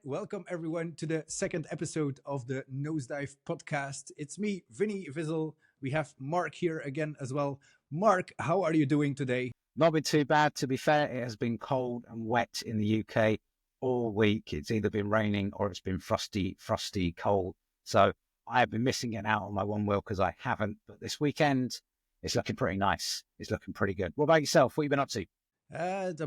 Welcome everyone to the second episode of the Nosedive Podcast. It's me, Vinie Vizzle. We have Mark here again as well. Mark, how are you doing today? Not been too bad, to be fair. It has been cold and wet in the UK all week. It's either been raining or it's been frosty, cold. So I have been missing it out on my one wheel because I haven't. But this weekend, it's looking pretty nice. It's looking pretty good. What about yourself? What have you been up to? It's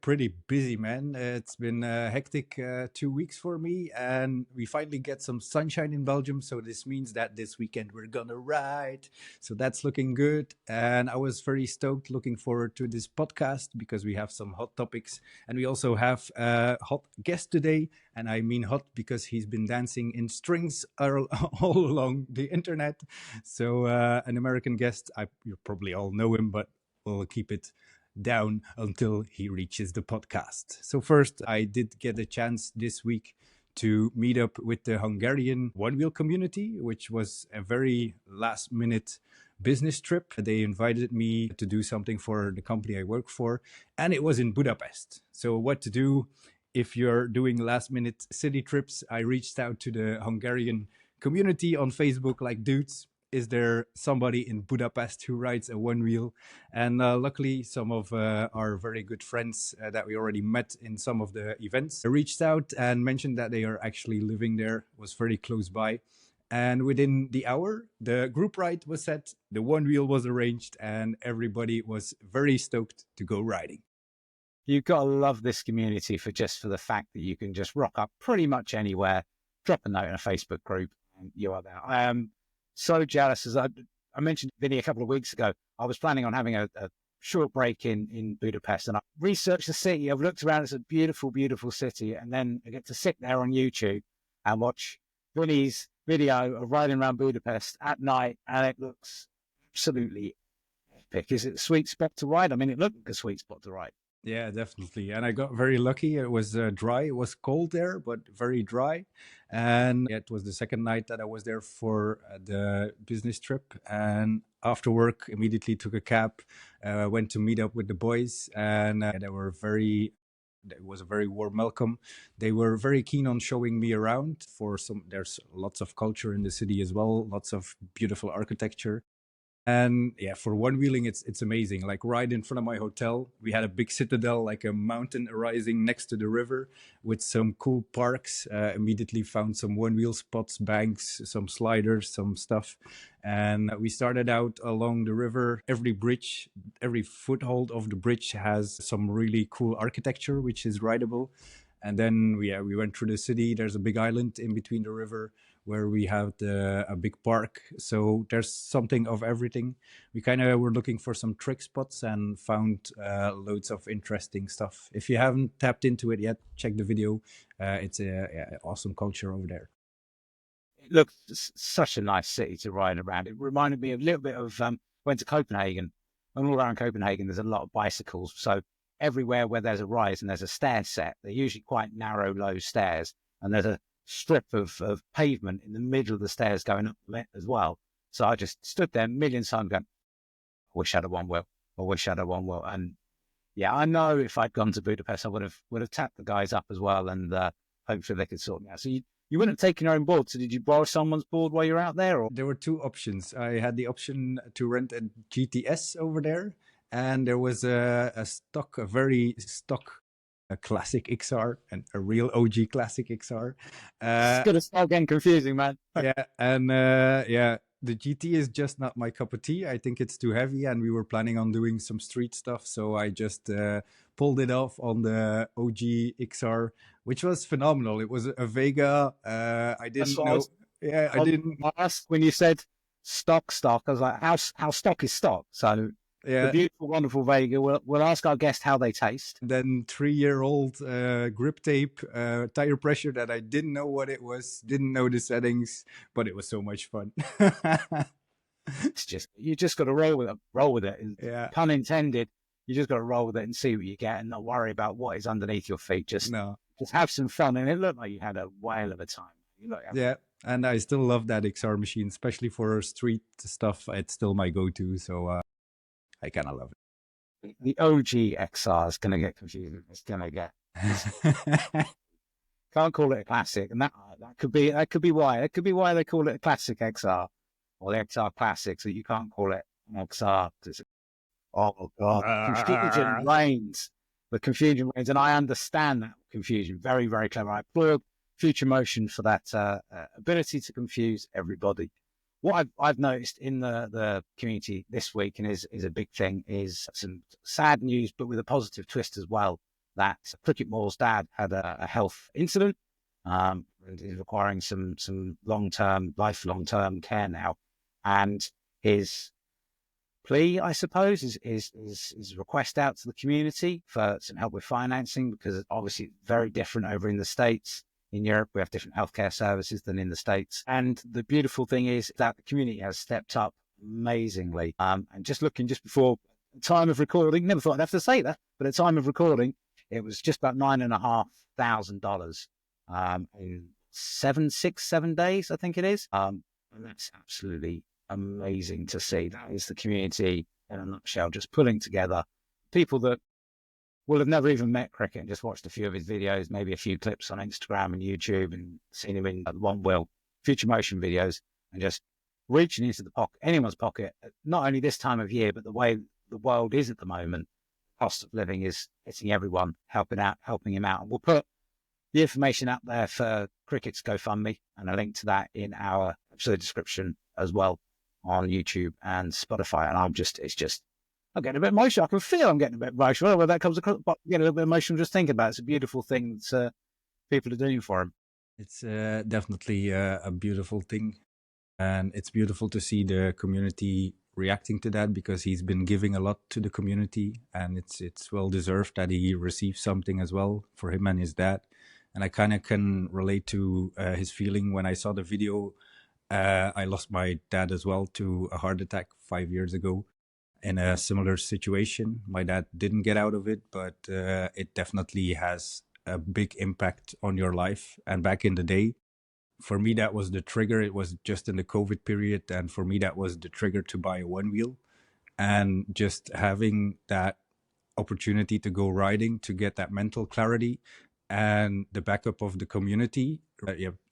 pretty busy, man. It's been a hectic 2 weeks for me, and we finally get some sunshine in Belgium. So this means that this weekend we're gonna ride. So that's looking good. And I was very stoked, looking forward to this podcast because we have some hot topics, and we also have a hot guest today. And I mean hot because he's been dancing in strings all along the internet. So an American guest. You probably all know him, but we'll keep it down until he reaches the podcast. So first, I did get a chance this week to meet up with the Hungarian one-wheel community, which was a very last-minute business trip. They invited me to do something for the company I work for, and it was in Budapest. So what to do if you're doing last-minute city trips? I reached out to the Hungarian community on Facebook, like, dudes, is there somebody in Budapest who rides a one wheel? And luckily, some of our very good friends that we already met in some of the events reached out and mentioned that they are actually living there, was very close by. And within the hour, the group ride was set, the one wheel was arranged, and everybody was very stoked to go riding. You've got to love this community for the fact that you can just rock up pretty much anywhere, drop a note in a Facebook group, and you are there. I am so jealous. As I mentioned Vinny a couple of weeks ago, I was planning on having a short break in Budapest, and I researched the city. I've looked around. It's a beautiful, beautiful city. And then I get to sit there on YouTube and watch Vinny's video of riding around Budapest at night, and it looks absolutely epic. Is it a sweet spot to ride? I mean, it looked like a sweet spot to ride. Yeah, definitely. And I got very lucky. It was dry. It was cold there, but very dry. And it was the second night that I was there for the business trip. And after work, immediately took a cab, went to meet up with the boys. And it was a very warm welcome. They were very keen on showing me around. There's lots of culture in the city as well, lots of beautiful architecture. And yeah, for one-wheeling, it's amazing. Like right in front of my hotel, we had a big citadel, like a mountain arising next to the river with some cool parks. Immediately found some one-wheel spots, banks, some sliders, some stuff. And we started out along the river. Every bridge, every foothold of the bridge has some really cool architecture, which is rideable. And then we went through the city. There's a big island in between the river where we have a big park. So there's something of everything. We kind of were looking for some trick spots and found loads of interesting stuff. If you haven't tapped into it yet, check the video. It's an awesome culture over there. It looks such a nice city to ride around. It reminded me a little bit of, went to Copenhagen. And all around Copenhagen, there's a lot of bicycles. So everywhere where there's a rise and there's a stair set, they're usually quite narrow, low stairs. And there's a strip of pavement in the middle of the stairs going up as well. So I just stood there a million times going, I wish I had a one wheel. I wish I had a one wheel. And yeah, I know if I'd gone to Budapest, I would have tapped the guys up as well, and hopefully they could sort me out. So you wouldn't have taken your own board. So did you borrow someone's board while you were out there? Or? There were two options. I had the option to rent a GTS over there, and there was a very stock classic XR, and a real OG classic XR. It's gonna start getting confusing, man. Yeah, and the GT is just not my cup of tea. I think it's too heavy, and we were planning on doing some street stuff, so I just pulled it off on the OG XR, which was phenomenal. It was a Vega. I didn't know. I didn't ask when you said stock. I was like, how stock is stock? So. Yeah. The beautiful, wonderful Vega. We'll ask our guest how they taste. Then 3-year-old grip tape, tire pressure that I didn't know what it was, didn't know the settings, but it was so much fun. You just got to roll with it. Yeah. Pun intended. You just got to roll with it and see what you get, and not worry about what is underneath your feet. Just have some fun, and it looked like you had a whale of a time. Yeah. And I still love that XR machine, especially for street stuff. It's still my go-to. So. I kind of love it. The OG XR is going to get confusing. It's going to get Can't call it a classic, and that could be why. That could be why they call it a classic XR or the XR classic. So you can't call it an XR. Oh God, confusion reigns. The confusion reigns, and I understand that confusion. Very, very clever. I applaud Future Motion for that ability to confuse everybody. What I've noticed in the community this week, and is a big thing, is some sad news, but with a positive twist as well. That Cricket Moore's dad had a health incident, and is requiring some lifelong term care now, and his plea, I suppose, is request out to the community for some help with financing, because obviously it's very different over in the States. In Europe, we have different healthcare services than in the States. And the beautiful thing is that the community has stepped up amazingly. And just before the time of recording, never thought I'd have to say that, but at the time of recording, it was just about $9,500 in 7 days, I think it is. And that's absolutely amazing to see. That is the community in a nutshell, just pulling together people that will have never even met Cricket and just watched a few of his videos, maybe a few clips on Instagram and YouTube, and seen him in onewheel Future Motion videos, and just reaching into anyone's pocket, not only this time of year, but the way the world is at the moment. Cost of living is hitting everyone, helping him out. And we'll put the information out there for Cricket's GoFundMe and a link to that in our episode description as well on YouTube and Spotify. And I'm getting a bit emotional. I can feel I'm getting a bit emotional. Where that comes across, but getting a little bit emotional just thinking about it. It's a beautiful thing that people are doing for him. It's definitely a beautiful thing. And it's beautiful to see the community reacting to that, because he's been giving a lot to the community, and it's well deserved that he receives something as well for him and his dad. And I kind of can relate to his feeling when I saw the video. I lost my dad as well to a heart attack 5 years ago in a similar situation. My dad didn't get out of it, but it definitely has a big impact on your life. And back in the day, for me, that was the trigger. It was just in the COVID period. And for me, that was the trigger to buy a one wheel. And just having that opportunity to go riding, to get that mental clarity and the backup of the community.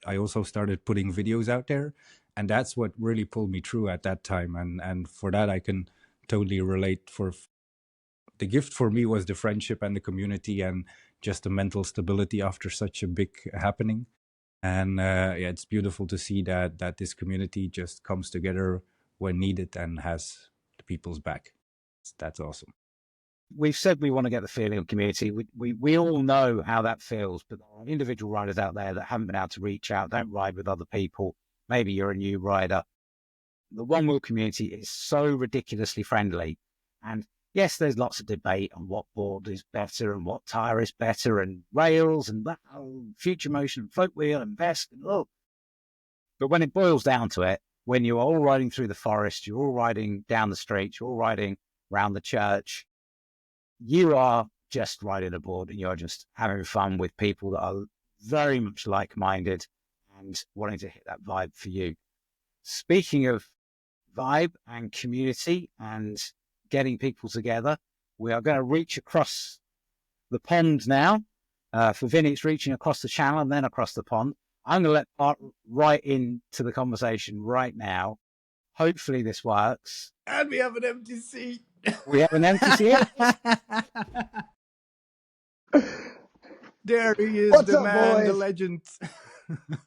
I also started putting videos out there. And that's what really pulled me through at that time. And for that, I can totally relate. For the gift for me was the friendship and the community, and just the mental stability after such a big happening. And it's beautiful to see that this community just comes together when needed and has the people's back. That's awesome. We've said we want to get the feeling of community. We all know how that feels, but there are individual riders out there that haven't been able to reach out, don't ride with other people. Maybe you're a new rider. The one wheel community is so ridiculously friendly. And yes, there's lots of debate on what board is better and what tire is better, and rails and Future Motion and float wheel and vest. But when it boils down to it, when you're all riding through the forest, you're all riding down the street, you're all riding around the church, you are just riding a board and you're just having fun with people that are very much like-minded and wanting to hit that vibe for you. Speaking of vibe and community and getting people together, we are going to reach across the pond now. For Vinie, it's reaching across the channel and then across the pond. I'm going to let Bart right into the conversation right now. Hopefully this works. And we have an empty seat. We have an empty seat. There he is, What's the up, man, boys? the legend.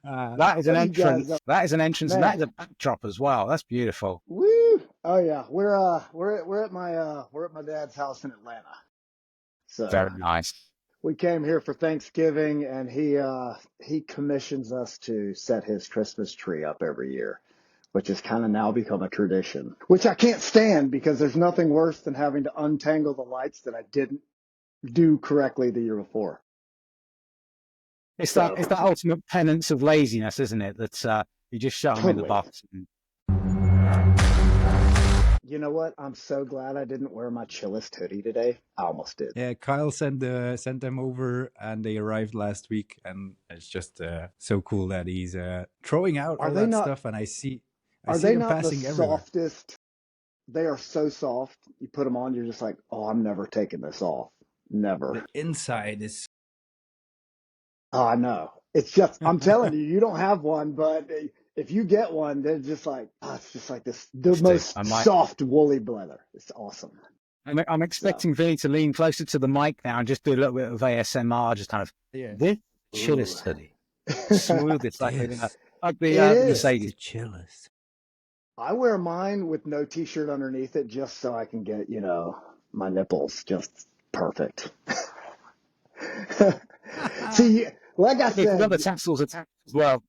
That is an entrance. That is an entrance, and that is a backdrop as well. That's beautiful. Woo! Oh yeah, we're at my dad's house in Atlanta. So Very nice. we came here for Thanksgiving, and he commissions us to set his Christmas tree up every year, which has kind of now become a tradition, which I can't stand, because there's nothing worse than having to untangle the lights that I didn't do correctly the year before. It's that ultimate penance of laziness, isn't it? That you just shut them in the box. You know what? I'm so glad I didn't wear my chillest hoodie today. I almost did. Yeah, Kyle sent them over, and they arrived last week, and it's just so cool that he's throwing out all that stuff, and I see them passing everywhere. Softest? They are so soft. You put them on, you're just like, oh, I'm never taking this off. Never. The inside is. Oh, I know. It's just, I'm telling you, you don't have one, but if you get one, they're just like, oh, it's just like this, the I most might. soft woolly leather. It's awesome. I'm So, expecting Vinny to lean closer to the mic now and just do a little bit of ASMR, just kind of Yeah. this ooh. chillest hoodie, smooth. It's like This the It is. is Mercedes. the chillest. I wear mine with no t-shirt underneath it just so I can get, my nipples just perfect. See, like I If you've got the said, tassels attached as well.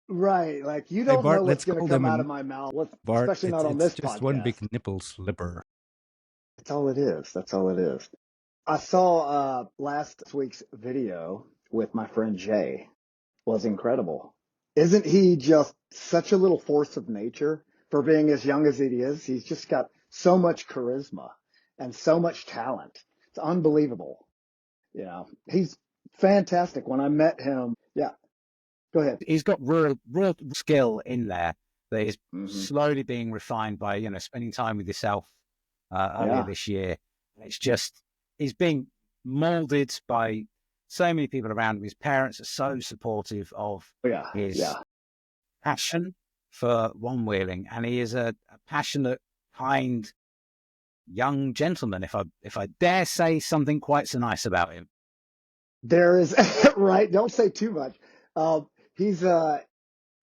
right, like you Hey don't know Bart, what's let's going to call come them out a of my mouth, Bart. especially It's not on it's this just one podcast. big nipple slipper. That's all it is. That's all it is. I saw last week's video with my friend Jay. Was incredible. Isn't he just such a little force of nature for being as young as he is? He's just got so much charisma and so much talent. It's unbelievable. He's fantastic. When I met him, yeah, go ahead. He's got real skill in there that is Hmm. slowly being refined by spending time with yourself earlier Yeah. this year. It's just he's being molded by so many people around him. His parents are so supportive of Yeah. his Yeah. passion for one-wheeling, and he is a passionate, kind young gentleman. If I dare say something quite so nice about him. There is, right. Don't say too much. He's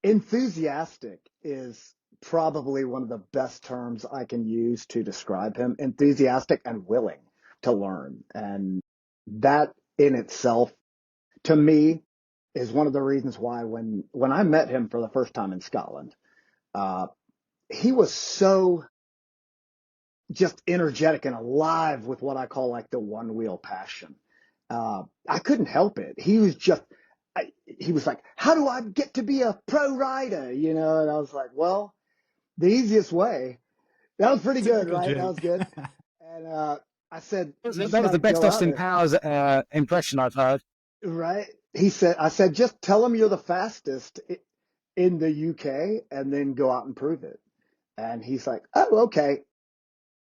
enthusiastic is probably one of the best terms I can use to describe him. Enthusiastic and willing to learn. And that in itself, to me, is one of the reasons why when I met him for the first time in Scotland, uh, he was so just energetic and alive with what I call like the one wheel passion. I couldn't help it. He was just, he was like, how do I get to be a pro rider? And I was like, well, the easiest way. That was pretty good, Typical right? That Jay. was good. And I said, you just That was got the to best go out Austin there, Powers impression I've heard. right? I said, just tell them you're the fastest in the UK and then go out and prove it. And he's like, oh, okay.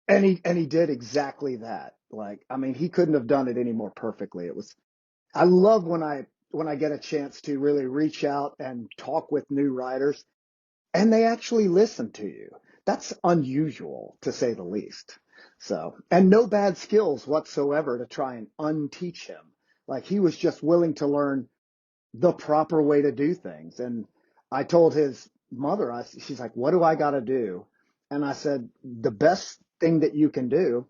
And he did exactly that. Like, I mean, he couldn't have done it any more perfectly. I love when I get a chance to really reach out and talk with new riders and they actually listen to you. That's unusual to say the least. So, and no bad skills whatsoever to try and unteach him. Like he was just willing to learn the proper way to do things. And I told his mother, she's like, what do I got to do? And I said, the best thing that you can do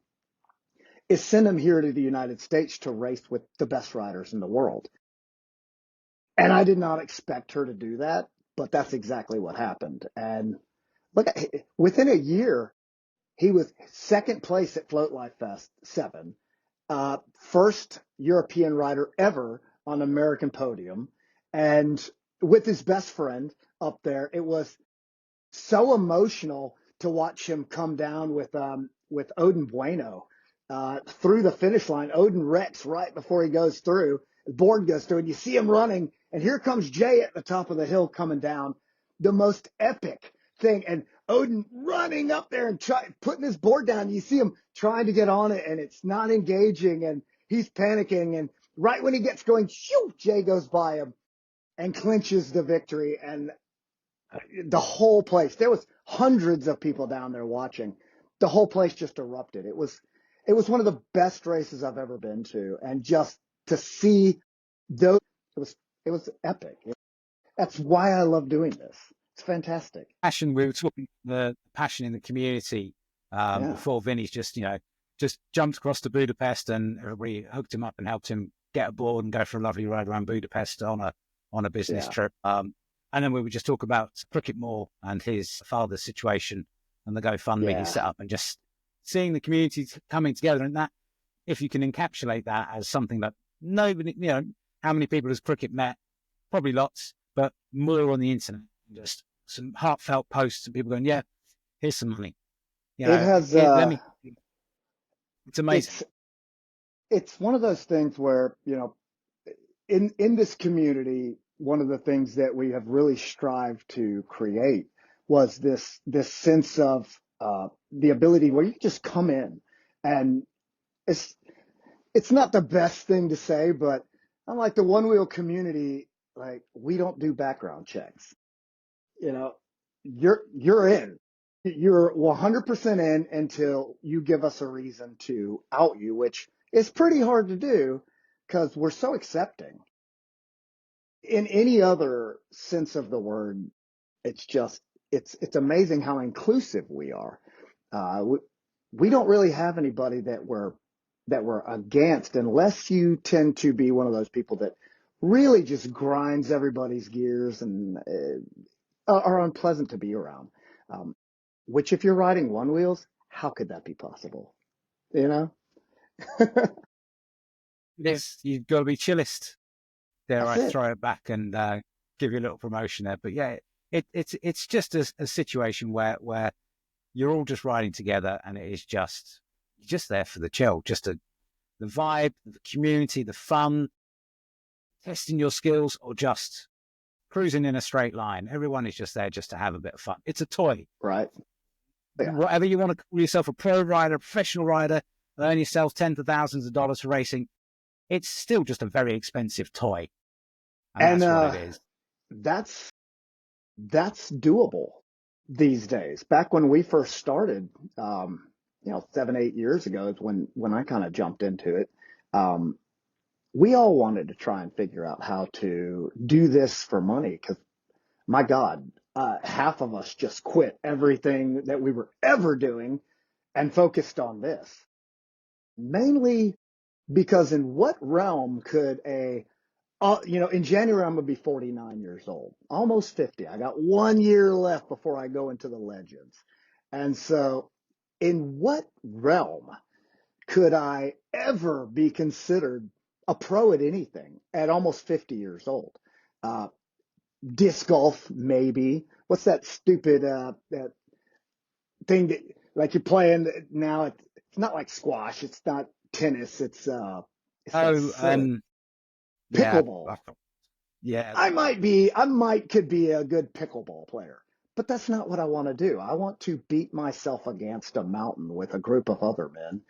is send him here to the United States to race with the best riders in the world. And I did not expect her to do that, but that's exactly what happened. And look, within a year, he was second place at Float Life Fest 7, first European rider ever on an American podium, and with his best friend up there. It was so emotional to watch him come down with Odin Bueno through the finish line. Odin wrecks right before he goes through. The board goes through, and you see him running, and here comes Jay at the top of the hill coming down. The most epic thing, and Odin running up there and putting his board down. You see him trying to get on it, and it's not engaging, and he's panicking. And right when he gets going, shoo, Jay goes by him and clinches the victory. And the whole place, there was hundreds of people down there watching. The whole place just erupted. It was one of the best races I've ever been to, and just to see those, it was epic. That's why I love doing this. It's fantastic. Passion. We were talking the passion in the community Yeah. before. Vinny's just jumped across to Budapest, and we hooked him up and helped him get aboard and go for a lovely ride around Budapest on a business Yeah. trip. And then we would just talk about Cricket more and his father's situation and the GoFundMe he Yeah. set up, and just seeing the community coming together. And that, if you can encapsulate that as something that nobody, how many people has Cricket met? Probably lots, but more on the internet. Just some heartfelt posts and people going, yeah, here's some money. It has, It's amazing. it's one of those things where, in this community, one of the things that we have really strived to create was this sense of the ability where you can just come in, and it's not the best thing to say, but I'm like the one wheel community. like, we don't do background checks. You know, you're in. You're 100% in until you give us a reason to out you, which is pretty hard to do because we're so accepting. In any other sense of the word, it's just, it's amazing how inclusive we are. We don't really have anybody that we're against, unless you tend to be one of those people that really just grinds everybody's gears and are unpleasant to be around. Which, if you're riding one wheels, how could that be possible? You know? Yes, you've got to be chillest. Dare That's I it. throw it back and give you a little promotion there? But yeah, it's just a situation where you're all just riding together, and it is just there for the chill, the vibe, the community, the fun, testing your skills, or just cruising in a straight line. Everyone is just there just to have a bit of fun. It's a toy. Right. Yeah. Whatever you want to call yourself, a pro rider, a professional rider, earn yourself tens of thousands of dollars for racing, it's still just a very expensive toy. And that's what it is. That's doable these days. Back when we first started, 7, 8 years ago is when I kind of jumped into it. We all wanted to try and figure out how to do this for money because, my God, half of us just quit everything that we were ever doing and focused on this. Mainly because in what realm could in January, I'm going to be 49 years old, almost 50. I got 1 year left before I go into the legends. And so in what realm could I ever be considered a pro at anything at almost 50 years old? Disc golf, maybe. What's that stupid that thing that like you're playing now? It's not like squash. It's not tennis. It's pickleball. Yeah. I could be a good pickleball player, but that's not what I want to do. I want to beat myself against a mountain with a group of other men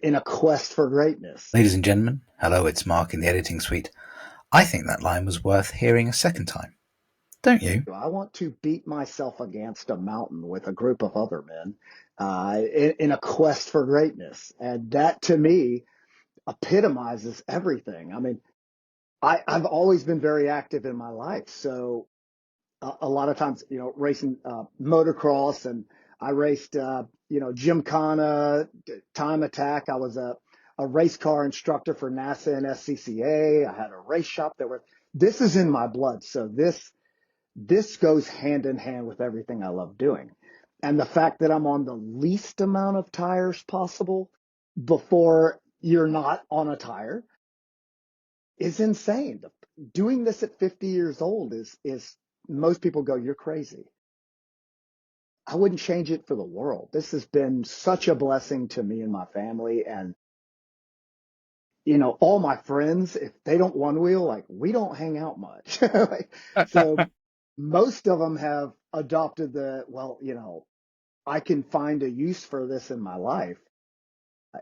in a quest for greatness. Ladies and gentlemen, hello, it's Mark in the editing suite. I think that line was worth hearing a second time. Don't you? I want to beat myself against a mountain with a group of other men in a quest for greatness. And that, to me, epitomizes everything. I mean, I've always been very active in my life. So a lot of times, racing motocross, and I raced, Gymkhana, time attack. I was a race car instructor for NASA and SCCA. I had a race shop this is in my blood. So this goes hand in hand with everything I love doing. And the fact that I'm on the least amount of tires possible before you're not on a tire is insane. Doing this at 50 years old is most people go, you're crazy. I wouldn't change it for the world. This has been such a blessing to me and my family. And, all my friends, if they don't one wheel, like, we don't hang out much. So most of them have adopted I can find a use for this in my life.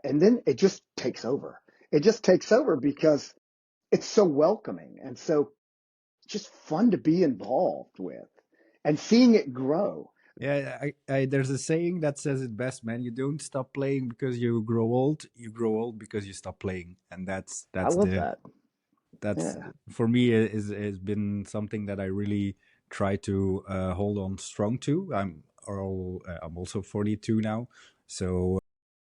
And then it just takes over. It just takes over because it's so welcoming and so just fun to be involved with and seeing it grow. Yeah, there's a saying that says it best, man. You don't stop playing because you grow old. You grow old because you stop playing, and that's I love that. That's for me has been something that I really try to hold on strong to. I'm also 42 now, so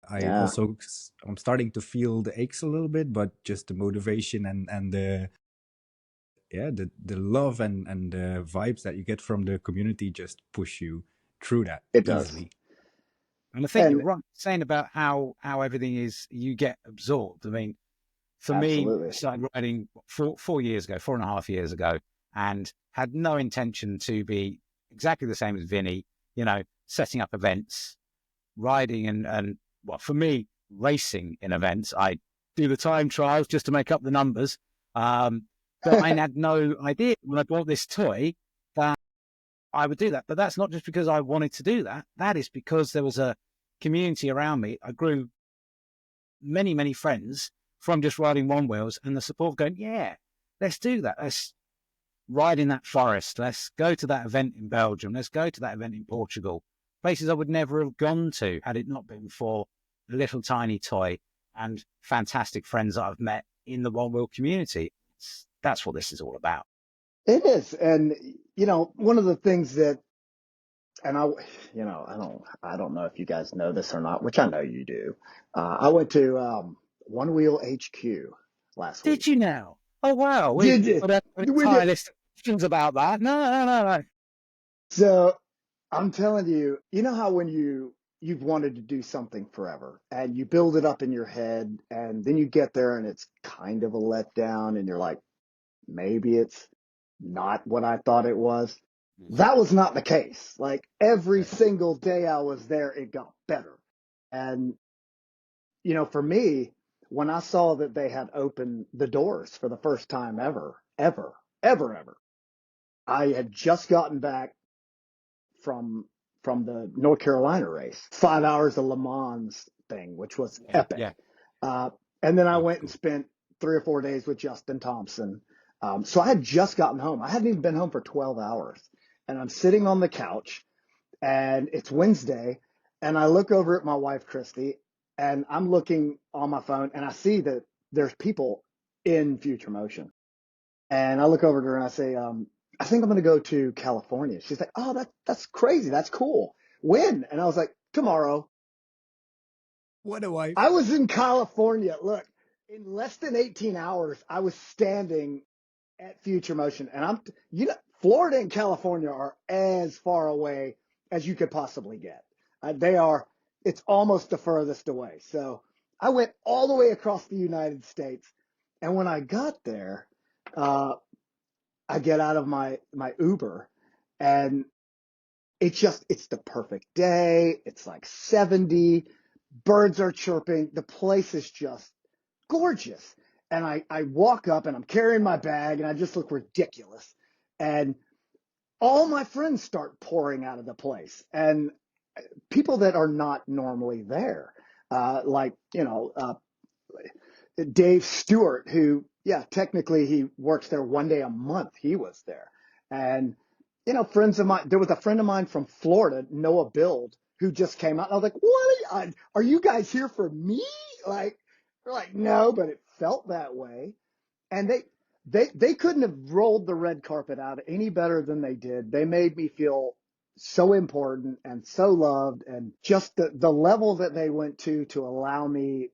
I'm starting to feel the aches a little bit, but just the motivation and the love and the vibes that you get from the community just push you through that easily. And I think you're right saying about how everything is, you get absorbed. I mean, for me, I started riding 4.5 years ago, and had no intention to be exactly the same as Vinie, setting up events, riding and for me, racing in events. I do the time trials just to make up the numbers. But I had no idea when I bought this toy that I would do that. But that's not just because I wanted to do that. That is because there was a community around me. I grew many, many friends from just riding one wheels, and the support going, yeah, let's do that. ride in that forest. Let's go to that event in Belgium. Let's go to that event in Portugal. Places I would never have gone to had it not been for a little tiny toy and fantastic friends that I've met in the one wheel community. That's what this is all about. It is. And, one of the things that, and I don't know if you guys know this or not, which I know you do. I went to One Wheel HQ last week. Did you now? Oh, wow. We We've did. got an entire list of questions about that. No. So I'm telling you, you know how when you've wanted to do something forever and you build it up in your head and then you get there and it's kind of a letdown and you're like, maybe it's not what I thought it was. That was not the case. Like every single day I was there, it got better. And, for me, when I saw that they had opened the doors for the first time ever, I had just gotten back from the North Carolina race, 5 hours of Le Mans thing, which was epic. Yeah. And then I went and spent 3 or 4 days with Justin Thompson. So I had just gotten home. I hadn't even been home for 12 hours. And I'm sitting on the couch and it's Wednesday. And I look over at my wife, Christy, and I'm looking on my phone and I see that there's people in Future Motion. And I look over at her and I say, I think I'm going to go to California. She's like, oh, that's crazy. That's cool. When? And I was like, tomorrow. What a wife. I was in California. Look, in less than 18 hours, I was standing at Future Motion. And Florida and California are as far away as you could possibly get. It's almost the furthest away. So I went all the way across the United States. And when I got there, I get out of my Uber and it's the perfect day. It's like 70, birds are chirping. The place is just gorgeous. And I walk up and I'm carrying my bag and I just look ridiculous. And all my friends start pouring out of the place and people that are not normally there. Dave Stewart, who, technically he works there one day a month. He was there. And, friends of mine, there was a friend of mine from Florida, Noah Build, who just came out. And I was like, what? Are you guys here for me? Like, we're like, no, but it felt that way. And they couldn't have rolled the red carpet out any better than they did. They made me feel so important and so loved, and just the level that they went to allow me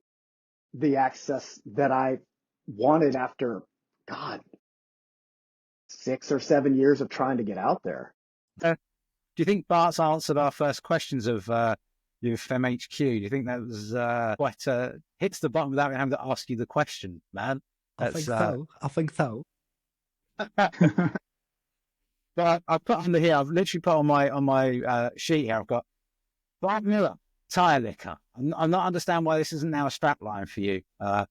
the access that I wanted after, God, 6 or 7 years of trying to get out there. Do you think Bart's answered our first questions of FemHQ? Do you think that was quite hits the button without having to ask you the question, man? I think so. But I've put under here, I've literally put on my sheet here, I've got Bart Miller, tyre liquor. I'm not understand why this isn't now a strap line for you. Do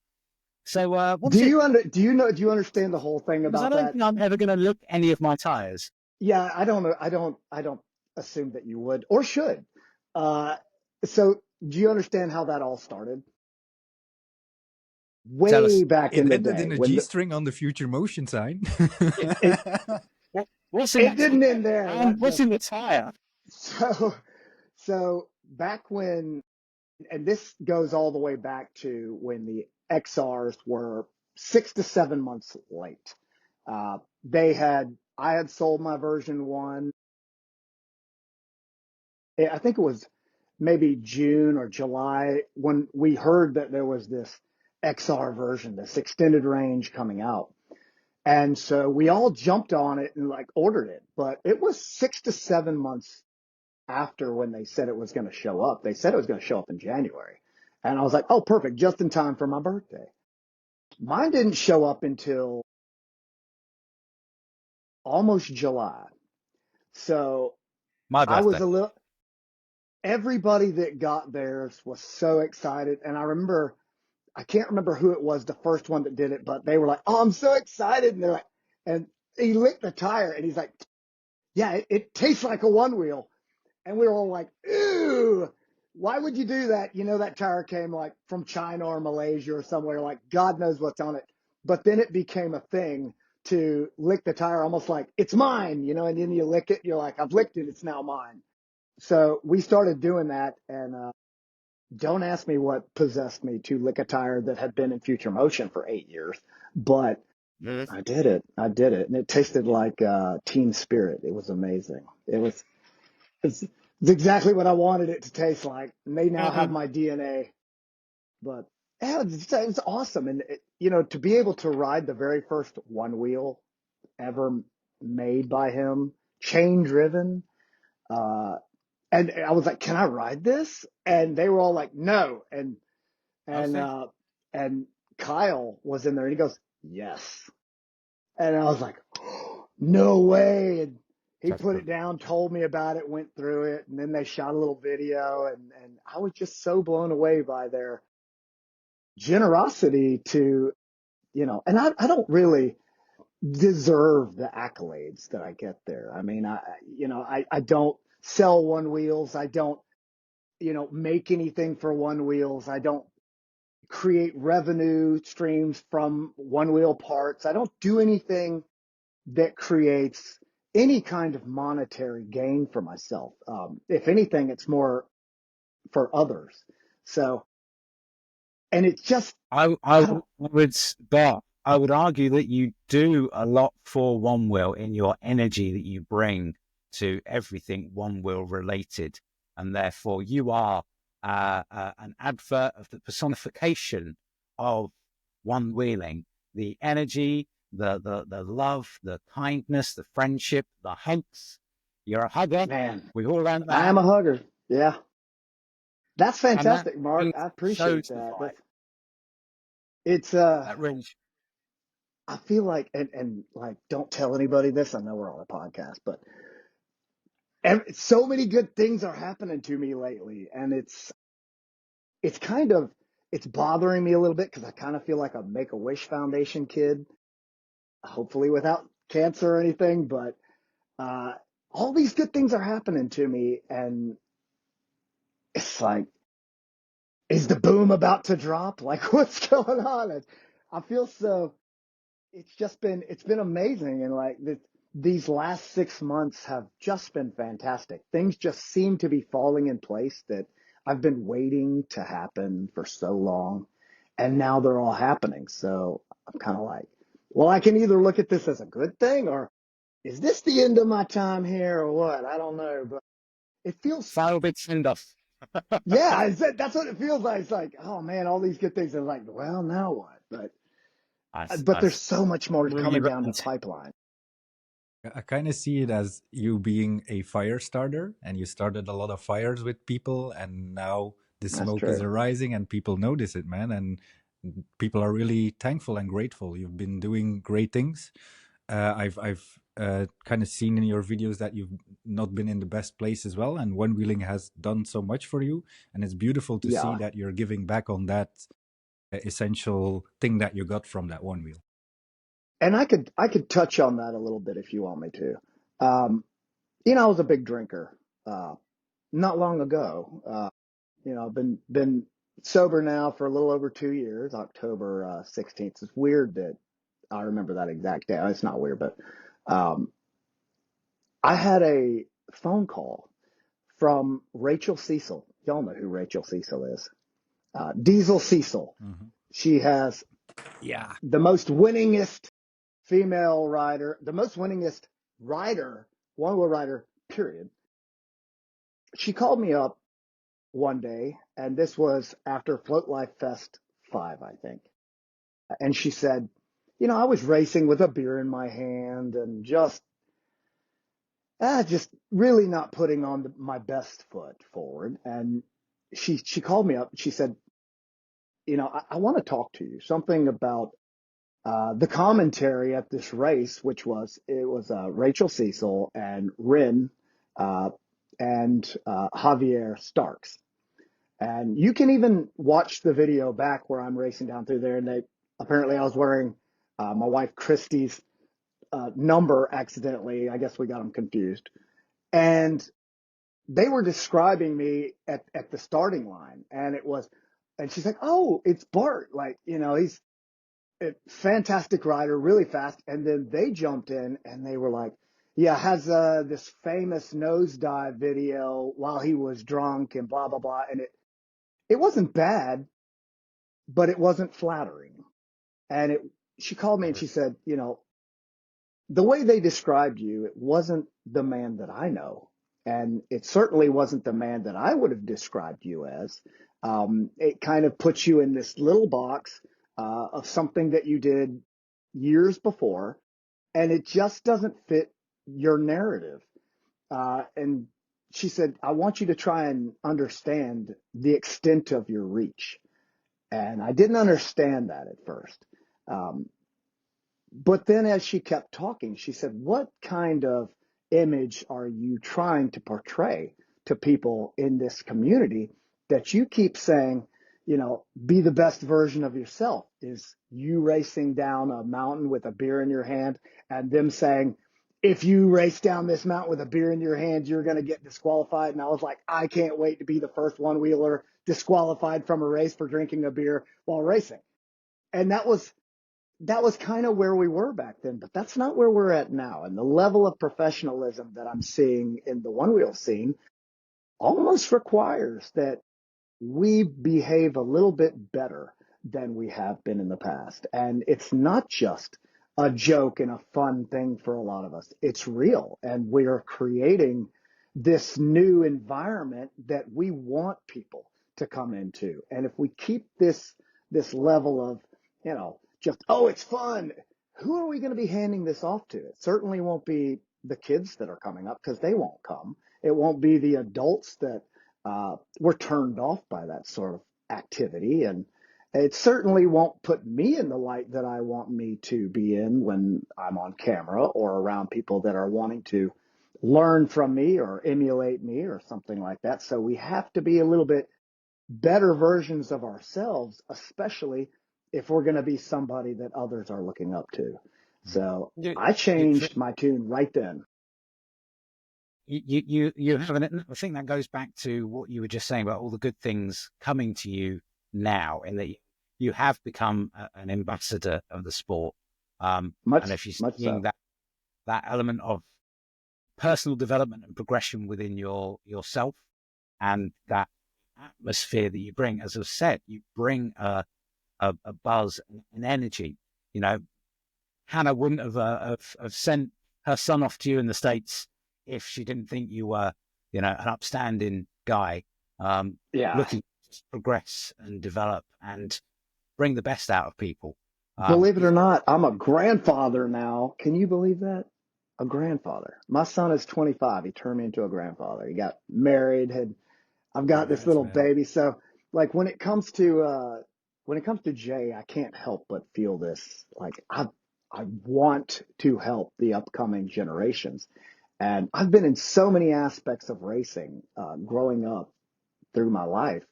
you understand the whole thing about that? I don't think I'm ever going to look any of my tires. Yeah, I don't assume that you would or should. So do you understand how that all started? Way back in the day. It ended in a G-string on the Future Motion sign. What's in it didn't end there. What's in the tire? So back when, and this goes all the way back to when the XRs were 6 to 7 months late. I had sold my version 1. I think it was maybe June or July when we heard that there was this XR version, this extended range coming out. And so we all jumped on it and ordered it, but it was 6 to 7 months after when they said it was going to show up. They said it was going to show up in January. And I was like, oh, perfect. Just in time for my birthday. Mine didn't show up until almost July. So my birthday. I was everybody that got theirs was so excited. And I can't remember who it was, the first one that did it, but they were like, oh, I'm so excited. And they're like, and he licked the tire and he's like, yeah, it tastes like a one wheel. And we were all like, ew, why would you do that? That tire came from China or Malaysia or somewhere, God knows what's on it. But then it became a thing to lick the tire almost like it's mine, you know, and then you lick it. You're like, I've licked it. It's now mine. So we started doing that. And don't ask me what possessed me to lick a tire that had been in future motion for 8 years, but I did it. I did it. And it tasted like Teen Spirit. It was amazing. It's exactly what I wanted it to taste like. And they now have my DNA. But yeah, it's awesome. And, you know, to be able to ride the very first one wheel ever made by him, chain driven. And I was like, can I ride this? And they were all like, no. And Kyle was in there and he goes, yes. And I was like, oh, no way. And he put it down, told me about it, went through it. And then they shot a little video and I was just so blown away by their generosity to, you know, and I don't really deserve the accolades that I get there. I mean, I don't sell one wheels. I don't, you know, make anything for one wheels. I don't create revenue streams from one wheel parts. I don't do anything that creates any kind of monetary gain for myself. If anything, it's more for others. So, and it's just, I would argue that you do a lot for one wheel in your energy that you bring to everything one wheel related. And therefore you are an advert of the personification of one wheeling, the energy, the love, the kindness, the friendship, the hugs. You're a hugger. man, We all around that. I am a hugger. Yeah. That's fantastic, that Mark. I appreciate shows the that. vibe. It's, That range. I feel like, and like, don't tell anybody this. I know we're on a podcast, but so many good things are happening to me lately. And it's bothering me a little bit because I kind of feel like a Make-A-Wish Foundation kid, hopefully without cancer or anything. But all these good things are happening to me. And it's like, is the boom about to drop? Like, what's going on? I feel so, it's been amazing. And like these last 6 months have just been fantastic. Things just seem to be falling in place that I've been waiting to happen for so long. And now they're all happening. So I'm kind of like, well, I can either look at this as a good thing or is this the end of my time here or what? I don't know, but it feels, Final bit send off. yeah, that's what it feels like. It's like, oh man, all these good things are like, well, now what? But there's so much more coming down the pipeline. I kind of see it as you being a fire starter, and you started a lot of fires with people, and now the smoke is arising, and people notice it, man. And people are really thankful and grateful. You've been doing great things. I've kind of seen in your videos that you've not been in the best place as well, and Onewheeling has done so much for you, and it's beautiful to see that you're giving back on that essential thing that you got from that one wheel. And I could touch on that a little bit if you want me to. You know, I was a big drinker not long ago. You know, I've been sober now for a little over 2 years. October 16th. It's weird that I remember that exact day. It's not weird, but I had a phone call from Rachel Cecil. Y'all know who Rachel Cecil is. Diesel Cecil. Mm-hmm. She has the most winningest female rider, the most winningest rider, one-wheel rider, period. She called me up one day, and this was after Float Life Fest 5, I think. And she said, you know, I was racing with a beer in my hand and just really not putting on my best foot forward. And she called me up. She said, you know, I want to talk to you. Something about the commentary at this race, which was Rachel Cecil and Rin and Javier Starks. And you can even watch the video back where I'm racing down through there. And apparently I was wearing my wife Christy's number accidentally. I guess we got them confused. And they were describing me at the starting line. And she's like, oh, it's Bart. Like, you know, fantastic rider, really fast. And then they jumped in and they were like, yeah, has this famous nosedive video while he was drunk and blah, blah, blah. And it wasn't bad, but it wasn't flattering. And she called me and she said, the way they described you, it wasn't the man that I know. And it certainly wasn't the man that I would have described you as. It kind of puts you in this little box of something that you did years before, and it just doesn't fit your narrative. And she said, I want you to try and understand the extent of your reach. And I didn't understand that at first. But then as she kept talking, she said, what kind of image are you trying to portray to people in this community that you keep saying, be the best version of yourself? Is you racing down a mountain with a beer in your hand and them saying, if you race down this mountain with a beer in your hand, you're going to get disqualified. And I was like, I can't wait to be the first one-wheeler disqualified from a race for drinking a beer while racing. And that was kind of where we were back then, but that's not where we're at now. And the level of professionalism that I'm seeing in the one wheel scene almost requires that we behave a little bit better than we have been in the past. And it's not just a joke and a fun thing for a lot of us. It's real. And we are creating this new environment that we want people to come into. And if we keep this level of, just, oh, it's fun, who are we going to be handing this off to? It certainly won't be the kids that are coming up, because they won't come. It won't be the adults that were turned off by that sort of activity. And it certainly won't put me in the light that I want me to be in when I'm on camera or around people that are wanting to learn from me or emulate me or something like that. So we have to be a little bit better versions of ourselves, especially if we're going to be somebody that others are looking up to. So I changed my tune right then. You have I think that goes back to what you were just saying about all the good things coming to you now, in that you have become an ambassador of the sport. And if you're seeing so, that element of personal development and progression within yourself, and that atmosphere that you bring, as I've said, you bring a buzz, an energy. Hannah wouldn't have sent her son off to you in the States if she didn't think you were, an upstanding guy, looking to progress and develop and bring the best out of people. Believe it or not, I'm a grandfather now. Can you believe that? A grandfather. My son is 25. He turned me into a grandfather. He got married, I've got this little baby. So like when it comes to Jay, I can't help but feel this. Like I want to help the upcoming generations. And I've been in so many aspects of racing growing up through my life.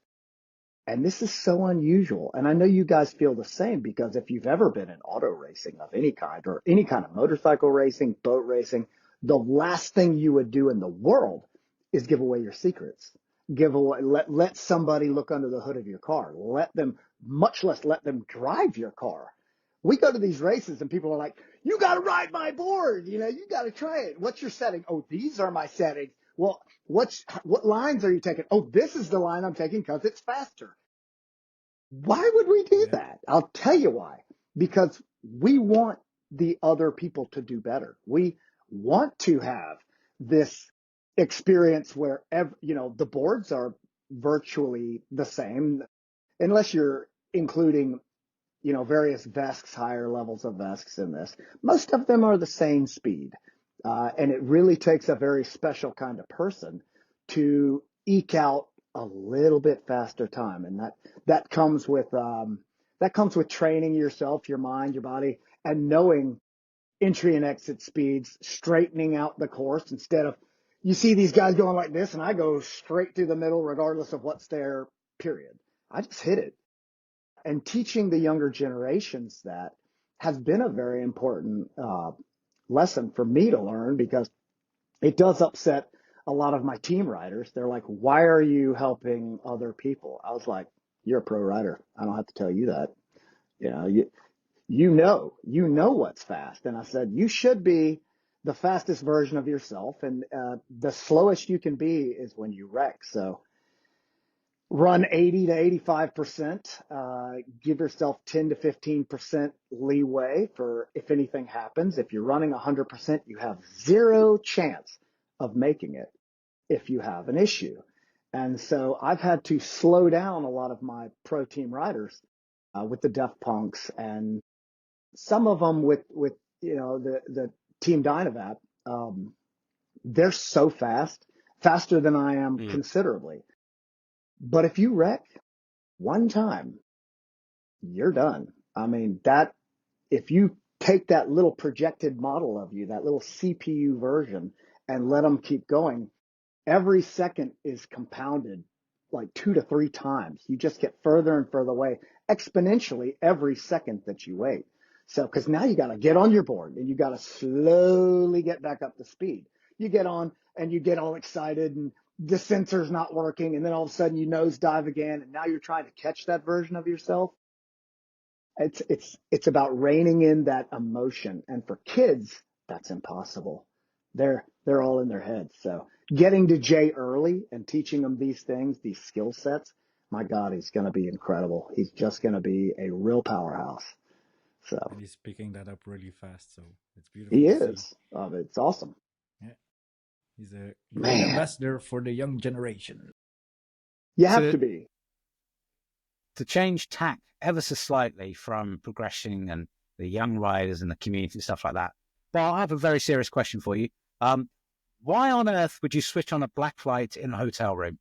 And this is so unusual. And I know you guys feel the same, because if you've ever been in auto racing of any kind, or any kind of motorcycle racing, boat racing, the last thing you would do in the world is give away your secrets. Let somebody look under the hood of your car. Much less let them drive your car. We go to these races and people are like, you got to ride my board. You got to try it. What's your setting? Oh, these are my settings. Well, what lines are you taking? Oh, this is the line I'm taking because it's faster. Why would we do that? I'll tell you why. Because we want the other people to do better. We want to have this experience where, the boards are virtually the same, unless you're including, various vesks, higher levels of vesks in this. Most of them are the same speed. And it really takes a very special kind of person to eke out a little bit faster time. And that comes with training yourself, your mind, your body, and knowing entry and exit speeds, straightening out the course instead of, you see these guys going like this and I go straight through the middle regardless of what's there, period. I just hit it. And teaching the younger generations that has been a very important lesson for me to learn, because it does upset a lot of my team riders. They're like, why are you helping other people? I was like, you're a pro rider. I don't have to tell you that. you know what's fast. And I said, you should be the fastest version of yourself. And the slowest you can be is when you wreck. So run 80 to 85%, give yourself 10 to 15% leeway for if anything happens. If you're running 100%, you have zero chance of making it if you have an issue. And so I've had to slow down a lot of my pro team riders with the Def Punks, and some of them with the Team Dynavap. They're so fast, faster than I am considerably. But if you wreck one time, you're done. I mean, if you take that little projected model of you, that little CPU version, and let them keep going, every second is compounded like 2 to 3 times. You just get further and further away exponentially every second that you wait. So, because now you got to get on your board and you got to slowly get back up to speed. You get on and you get all excited and the sensor's not working, and then all of a sudden you nosedive again, and now you're trying to catch that version of yourself. It's about reining in that emotion, and for kids, that's impossible. They're all in their heads. So getting to Jay early and teaching them these things, these skill sets, my God, he's going to be incredible. He's just going to be a real powerhouse. So And he's picking that up really fast. So it's beautiful. he to is. see. It's awesome. Yeah. He's a great Man. ambassador for the young generation. You have to be. To change tack ever so slightly from progression and the young riders and the community, stuff like that. Well, I have a very serious question for you. Why on earth would you switch on a black light in a hotel room?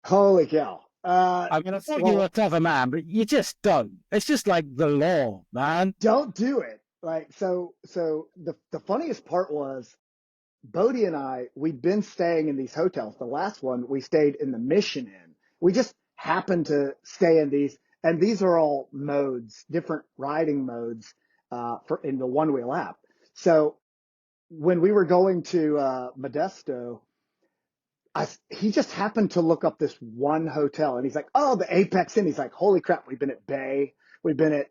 Holy cow. I mean, I thought you were a clever man, but you just don't. It's just like the law, man. Don't do it. Like, so the funniest part was Bodie and I, we'd been staying in these hotels. The last one, we stayed in the Mission Inn. We just happened to stay in these, and these are all modes, different riding modes in the One Wheel app. So when we were going to Modesto, he just happened to look up this one hotel, and he's like, oh, the Apex Inn. He's like, holy crap, we've been at Bay. We've been at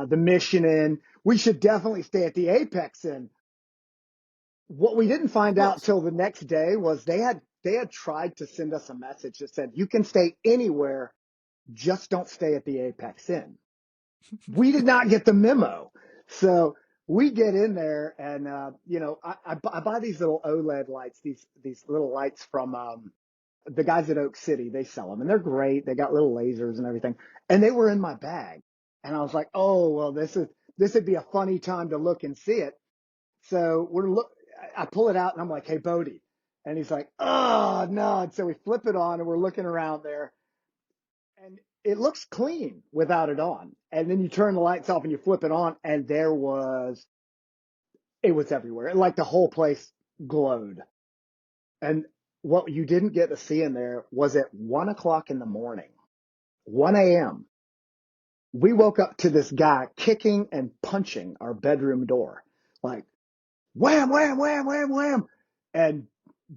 the Mission Inn. We should definitely stay at the Apex Inn. What we didn't find out till the next day was they had tried to send us a message that said, you can stay anywhere, just don't stay at the Apex Inn. We did not get the memo. So we get in there, and I buy these little OLED lights, these little lights from the guys at Oak City. They sell them, and they're great. They got little lasers and everything, and they were in my bag. And I was like, oh well, this would be a funny time to look and see it. So I pull it out, and I'm like, hey, Bodie. And he's like, oh, no. And so we flip it on, and we're looking around there. And it looks clean without it on. And then you turn the lights off, and you flip it on, and it was everywhere. Like the whole place glowed. And what you didn't get to see in there was at 1 o'clock in the morning, 1 a.m., we woke up to this guy kicking and punching our bedroom door. Like, wham, wham, wham, wham, wham. And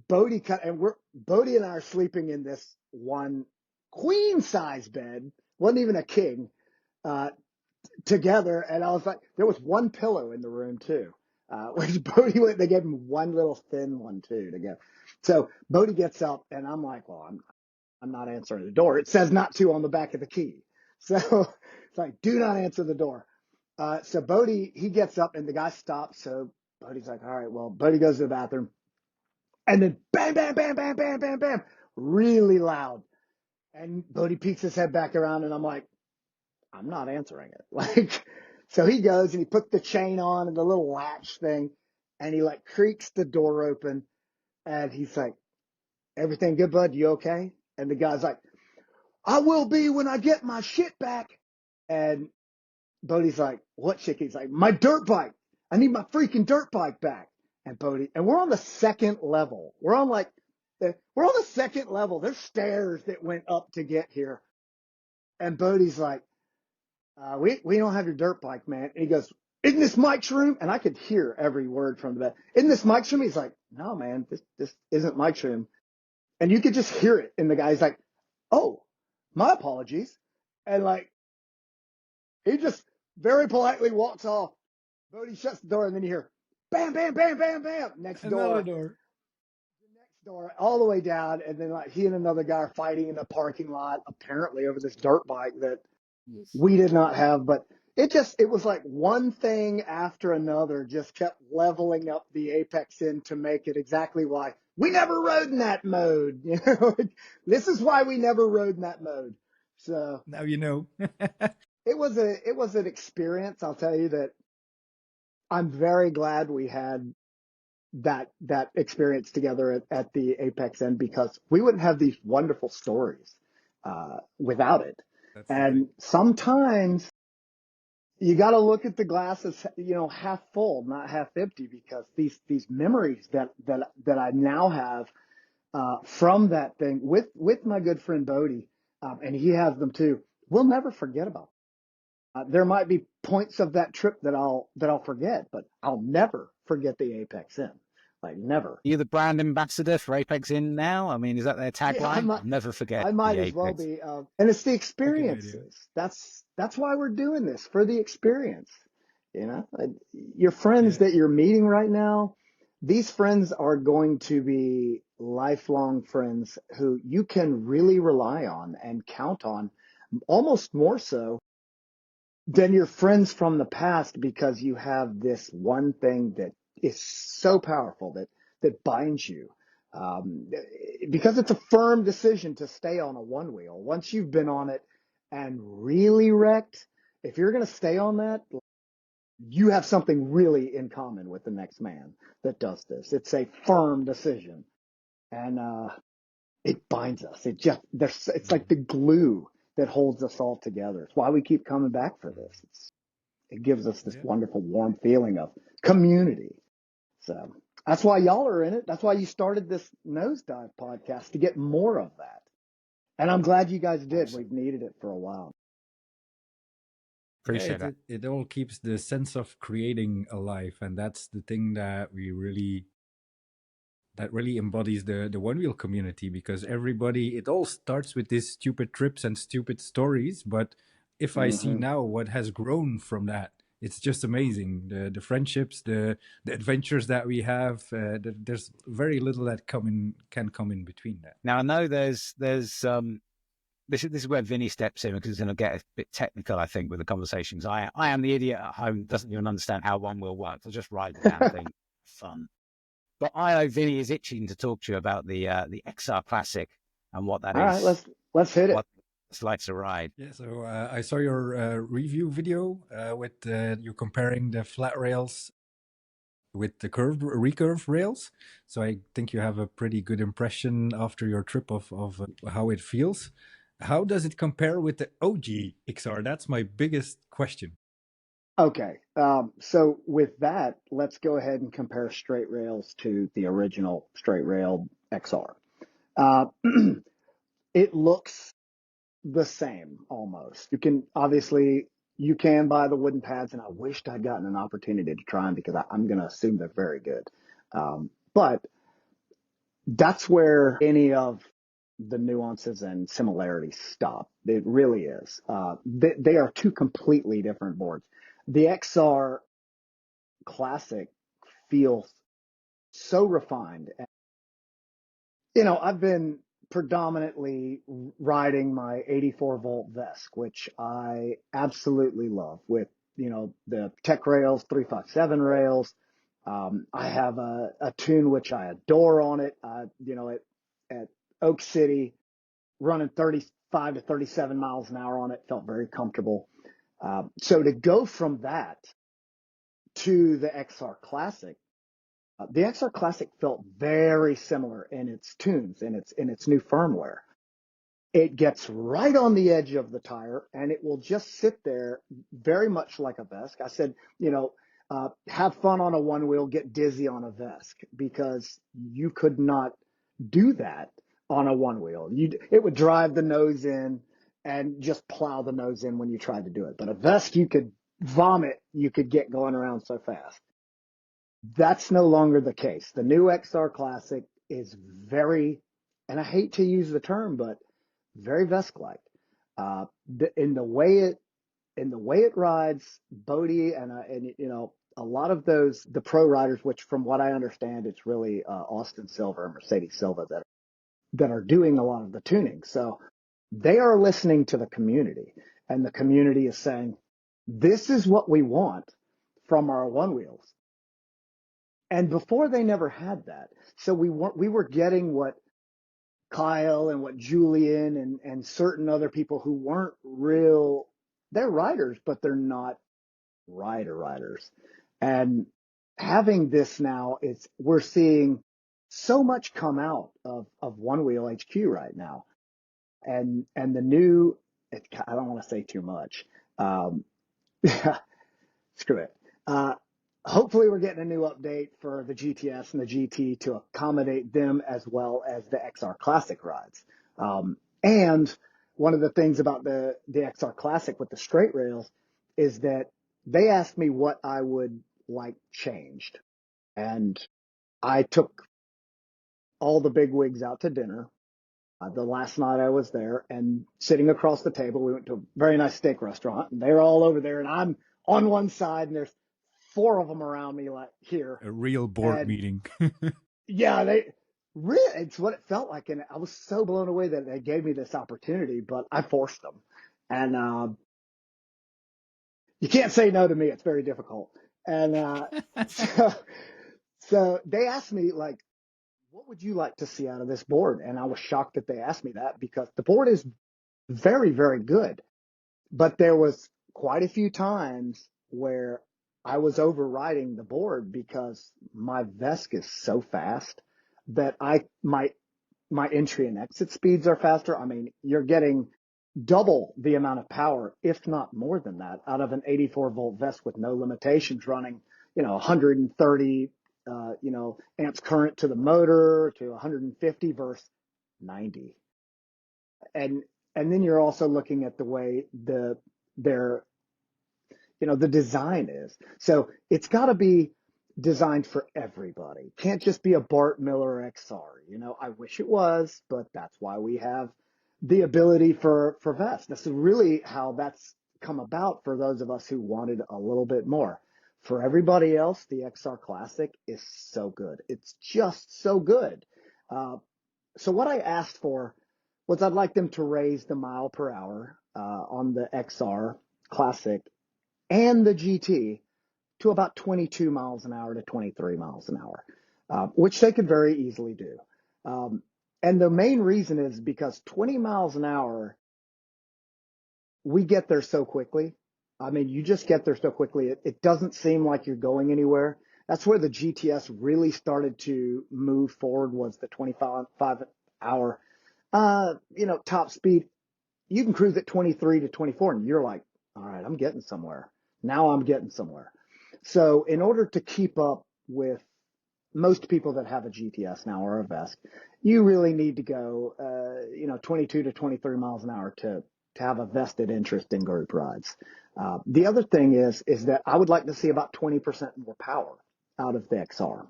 Bodie and I are sleeping in this one queen size bed, wasn't even a king, together. And I was like, there was one pillow in the room too, which Bodie they gave him one little thin one too to get. So Bodie gets up, and I'm like, well, I'm not answering the door. It says not to on the back of the key. So it's like, do not answer the door. So Bodie, he gets up, and the guy stops. So Bodie's like, all right, well, Bodie goes to the bathroom, and then bam, bam, bam, bam, bam, bam, bam, really loud. And Bodie peeks his head back around, and I'm like, I'm not answering it. Like, so he goes, and he puts the chain on and the little latch thing, and he like creaks the door open, and he's like, everything good, bud? You okay? And the guy's like, I will be when I get my shit back. And Bodie's like, what shit? He's like, my dirt bike. I need my freaking dirt bike back. And we're on the second level. We're on the second level. There's stairs that went up to get here. And Bodie's like, we don't have your dirt bike, man. And he goes, isn't this Mike's room? And I could hear every word from the bed. Isn't this Mike's room? He's like, no, man, this isn't Mike's room. And you could just hear it in the guy's like, oh, my apologies. And like, He just very politely walks off. Bodie shuts the door, and then you hear bam, bam, bam, bam, bam. Next Another door, door. all the way down, and then like he and another guy are fighting in the parking lot, apparently over this dirt bike that we did not have. But it was like one thing after another just kept leveling up the Apex N to make it exactly why we never rode in that mode. You know, this is why we never rode in that mode. So Now you know. it was an experience. I'll tell you that I'm very glad we had that experience together at the Apex N, because we wouldn't have these wonderful stories without it. That's the And thing. sometimes you got to look at the glass as, half full, not half empty, because these memories that I now have from that thing with my good friend Bodie, and he has them too. We'll never forget about. There might be points of that trip that I'll forget, but I'll never forget the Apex N. Like never. Are you the brand ambassador for Apex Inn now? I mean, is that their tagline? Yeah, I'll never forget. I might the as well Apex. be. And it's the Good idea. experiences. That's why we're doing this, for the experience. Your friends Yeah. that you're meeting right now, these friends are going to be lifelong friends who you can really rely on and count on, almost more so than your friends from the past, because you have this one thing that is so powerful that binds you. Because it's a firm decision to stay on a one wheel. Once you've been on it and really wrecked, if you're going to stay on that, you have something really in common with the next man that does this. It's a firm decision, and it binds us. It's like the glue that holds us all together. It's why we keep coming back for this. It gives us this Yeah. wonderful, warm feeling of community. So that's why y'all are in it. That's why you started this Nosedive podcast, to get more of that. And I'm glad you guys did. Awesome. We've needed it for a while. Appreciate Yeah, that. it all keeps the sense of creating alive, and that's the thing that really embodies the one wheel community, because it all starts with these stupid trips and stupid stories, but if I see now what has grown from that, it's just amazing. The friendships, the adventures that we have, there's very little that can come in between that. Now I know there's this is where Vinie steps in, because it's going to get a bit technical, I think, with the conversations. I am the idiot at home who doesn't even understand how one wheel works. I just ride the damn thing. Fun. But I know Vinie is itching to talk to you about the XR Classic and what that All is. right, let's hit it. What it's like to ride. Yeah, so I saw your review video with you comparing the flat rails with the recurve rails. So I think you have a pretty good impression after your trip of how it feels. How does it compare with the OG XR? That's my biggest question. Okay. So with that, let's go ahead and compare straight rails to the original straight rail XR. It looks the same almost. You can buy the wooden pads, and I wished I'd gotten an opportunity to try them, because I'm going to assume they're very good. But that's where any of the nuances and similarities stop. It really is. They are two completely different boards. The XR Classic feels so refined. I've been predominantly riding my 84 volt Vesk, which I absolutely love, with, the Tech rails, 357 rails. I have a tune which I adore on it. At Oak City, running 35 to 37 miles an hour on it, felt very comfortable. So to go from that to the XR Classic, the XR Classic felt very similar in its tunes, in its new firmware. It gets right on the edge of the tire, and it will just sit there very much like a Vesk. I said, have fun on a one wheel, get dizzy on a Vesk, because you could not do that on a one wheel. It would drive the nose in and just plow the nose in when you tried to do it. But a Vesk, you could vomit, you could get going around so fast. That's no longer the case. The new XR Classic is very, and I hate to use the term, but very Vesk-like. In the way in the way it rides, Bodie and a lot of the pro riders, which from what I understand, it's really Austin Silver and Mercedes Silva that are doing a lot of the tuning. So they are listening to the community, and the community is saying, this is what we want from our one wheels. And before they never had that. So we were getting what Kyle and what Julian and certain other people who weren't real, they're riders, but they're not riders. And having this now, we're seeing so much come out of One Wheel HQ right now. And the new, I don't want to say too much. Screw it. Hopefully we're getting a new update for the GTS and the GT to accommodate them as well as the XR Classic rides. And one of the things about the XR Classic with the straight rails is that they asked me what I would like changed. And I took all the big wigs out to dinner. The last night I was there, and sitting across the table, we went to a very nice steak restaurant, and they're all over there, and I'm on one side, and there's 4 of them around me, like here. A real board meeting. Yeah, it's what it felt like, and I was so blown away that they gave me this opportunity, but I forced them, and you can't say no to me. It's very difficult, and so they asked me, like, what would you like to see out of this board? And I was shocked that they asked me that, because the board is very, very good. But there was quite a few times where I was overriding the board because my Vesk is so fast that my entry and exit speeds are faster. I mean, you're getting double the amount of power, if not more than that, out of an 84 volt Vesk with no limitations, running, 130 amps current to the motor to 150 versus 90. And then you're also looking at the way the design is. So it's got to be designed for everybody. Can't just be a Bart Miller XR. I wish it was, but that's why we have the ability for Vest. This is really how that's come about for those of us who wanted a little bit more. For everybody else, the XR Classic is so good. It's just so good. So what I asked for was I'd like them to raise the mile per hour on the XR Classic and the GT to about 22 miles an hour to 23 miles an hour, which they could very easily do. And the main reason is because 20 miles an hour, we get there so quickly. I mean, you just get there so quickly. It doesn't seem like you're going anywhere. That's where the GTS really started to move forward, was the 25 hour, top speed. You can cruise at 23 to 24 and you're like, all right, I'm getting somewhere. Now I'm getting somewhere. So in order to keep up with most people that have a GTS now or a Vesk, you really need to go, 22 to 23 miles an hour to have a vested interest in group rides. The other thing is that I would like to see about 20% more power out of the XR,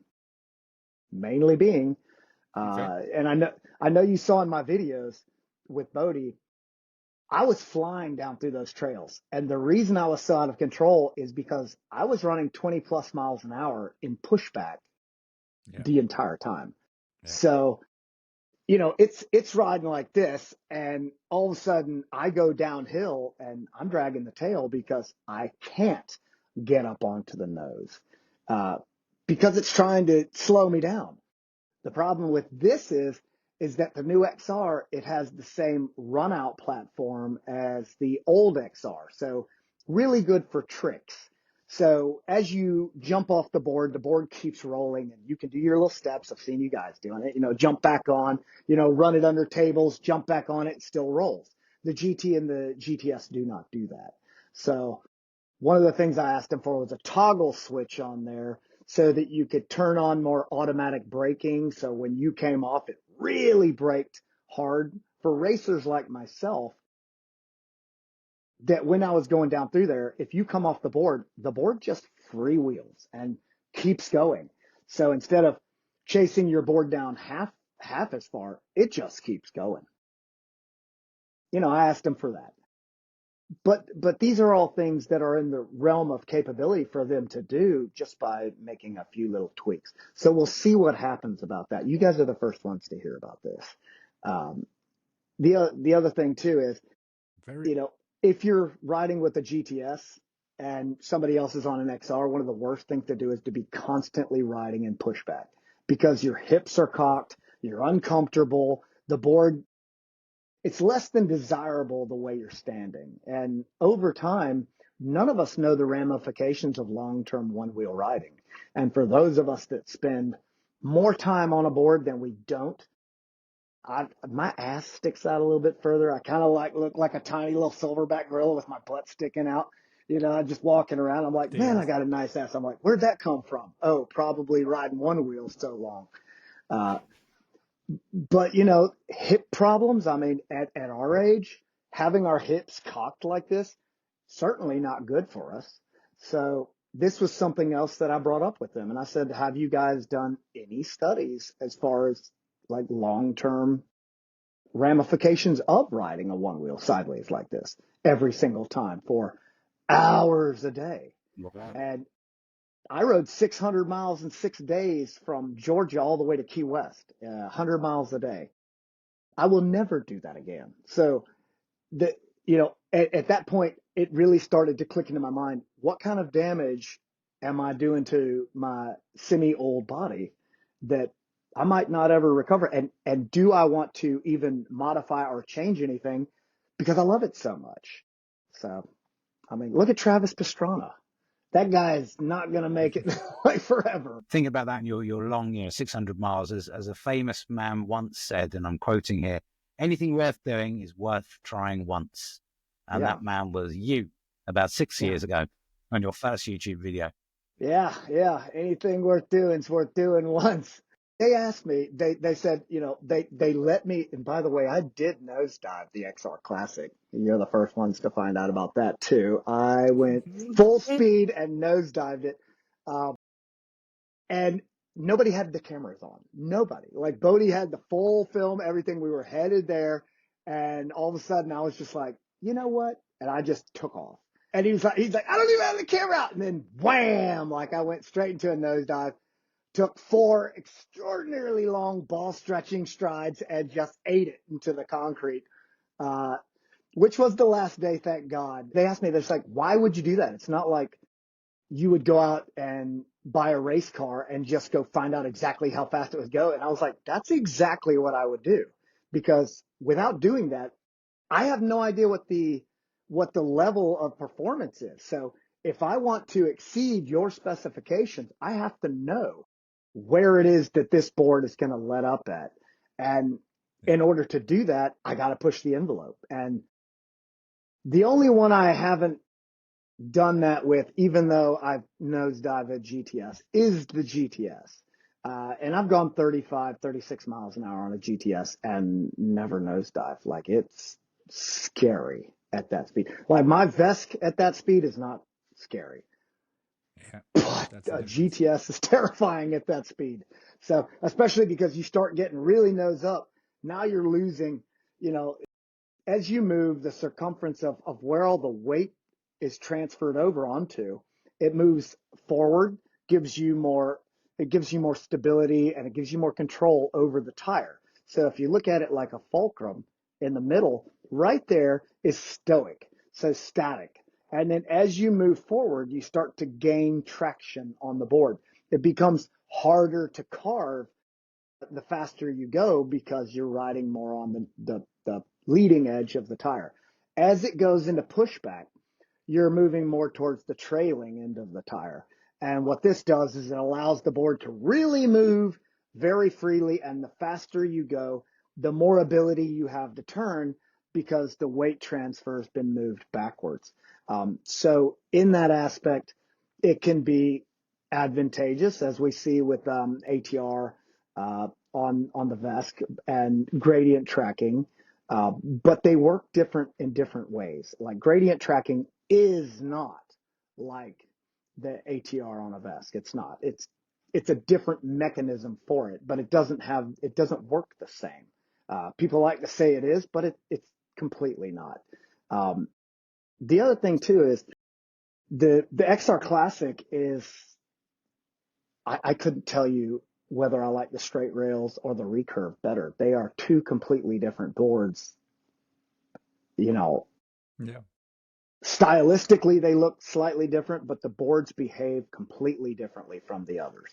mainly being, and I know you saw in my videos with Bodie, I was flying down through those trails. And the reason I was so out of control is because I was running 20 plus miles an hour in pushback the entire time. Yeah. So, it's riding like this, and all of a sudden I go downhill and I'm dragging the tail because I can't get up onto the nose, because it's trying to slow me down. The problem with this is that the new XR, it has the same run out platform as the old XR. So really good for tricks. So as you jump off the board keeps rolling and you can do your little steps. I've seen you guys doing it, jump back on, run it under tables, jump back on it, it still rolls. The GT and the GTS do not do that. So one of the things I asked them for was a toggle switch on there so that you could turn on more automatic braking. So when you came off, it really braked hard for racers like myself, that when I was going down through there, if you come off the board just freewheels and keeps going. So instead of chasing your board down half as far, it just keeps going. I asked them for that. but these are all things that are in the realm of capability for them to do just by making a few little tweaks. So we'll see what happens about that. You guys are the first ones to hear about this. Um, the other thing too is, Very. you know, if you're riding with a GTS and somebody else is on an XR, one of the worst things to do is to be constantly riding in pushback because your hips are cocked, you're uncomfortable, the board, it's less than desirable the way you're standing. And over time, none of us know the ramifications of long-term one-wheel riding. And for those of us that spend more time on a board than we don't, my ass sticks out a little bit further. I kind of look like a tiny little silverback gorilla with my butt sticking out. You know, just walking around. I'm like, man, I Yes. got a nice ass. I'm like, where'd that come from? Oh, probably riding one wheel so long. Uh, but you know, hip problems. I mean, at our age, having our hips cocked like this, certainly not good for us. So this was something else that I brought up with them. And I said, have you guys done any studies as far as like long-term ramifications of riding a one wheel sideways like this every single time for hours a day? And I rode 600 miles in 6 days from Georgia all the way to Key West, 100 miles a day. I will never do that again. So the, you know, at that point, it really started to click into my mind. What kind of damage am I doing to my semi-old body that I might not ever recover? And do I want to even modify or change anything because I love it so much? So, I mean, look at Travis Pastrana. That guy is not going to make it like forever. Think about that in your long, 600 miles. As a famous man once said, and I'm quoting here, anything worth doing is worth trying once. And Yeah. that man was you about 6 years ago on your first YouTube video. Yeah. Anything worth doing is worth doing once. They asked me, they said, you know, they let me, and by the way, I did nosedive the XR Classic. You're the first ones to find out about that too. I went full speed and nosedived it. And nobody had the cameras on. Nobody. Like Bodie had the full film, everything. We were headed there. And all of a sudden I was just like, you know what? And I just took off. And he's like, I don't even have the camera out. And then wham, like I went straight into a nosedive, took 4 extraordinarily long ball stretching strides and just ate it into the concrete. Which was the last day, thank God. They asked me, they're like, why would you do that? It's not like you would go out and buy a race car and just go find out exactly how fast it would go. And I was like, that's exactly what I would do, because without doing that, I have no idea what the level of performance is. So if I want to exceed your specifications, I have to know where it is that this board is going to let up at. And in order to do that, I got to push the envelope. And the only one I haven't done that with, even though I've nosedived at GTS, is the GTS. And I've gone 35, 36 miles an hour on a GTS and never nosedive. Like, it's scary at that speed. Like, my Vesk at that speed is not scary. Yeah. But That's the a difference. GTS is terrifying at that speed. So, especially because you start getting really nose up, now you're losing, you know, as you move the circumference of where all the weight is transferred over onto, it moves forward, it gives you more stability, and it gives you more control over the tire. So if you look at it like a fulcrum in the middle, right there is stoic, so static. And then as you move forward, you start to gain traction on the board. It becomes harder to carve the faster you go because you're riding more on the leading edge of the tire. As it goes into pushback, you're moving more towards the trailing end of the tire. And what this does is it allows the board to really move very freely. And the faster you go, the more ability you have to turn because the weight transfer has been moved backwards. So in that aspect, it can be advantageous, as we see with ATR on the Vesk and gradient tracking. But they work different in different ways. Like, gradient tracking is not like the ATR on a Vesk. It's not. It's a different mechanism for it, but it doesn't work the same. People like to say it is, but it's completely not. The other thing too is the XR Classic is, I couldn't tell you whether I like the straight rails or the recurve better. They are two completely different boards. You know, Yeah. stylistically they look slightly different, but the boards behave completely differently from the others.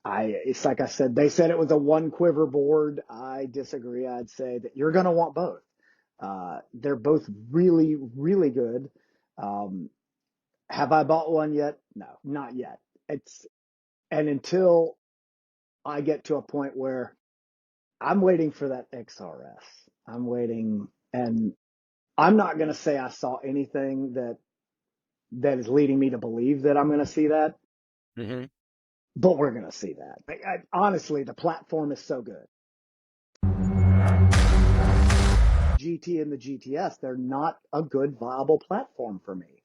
It's like I said, they said it was a one quiver board. I disagree. I'd say that you're going to want both. They're both really, really good. Have I bought one yet? No, not yet. And until I get to a point where I'm waiting for that XRS, I'm waiting, and I'm not going to say I saw anything that is leading me to believe that I'm going to see that, Mm-hmm. but we're going to see that. Honestly, the platform is so good. GT and the GTS, they're not a good, viable platform for me.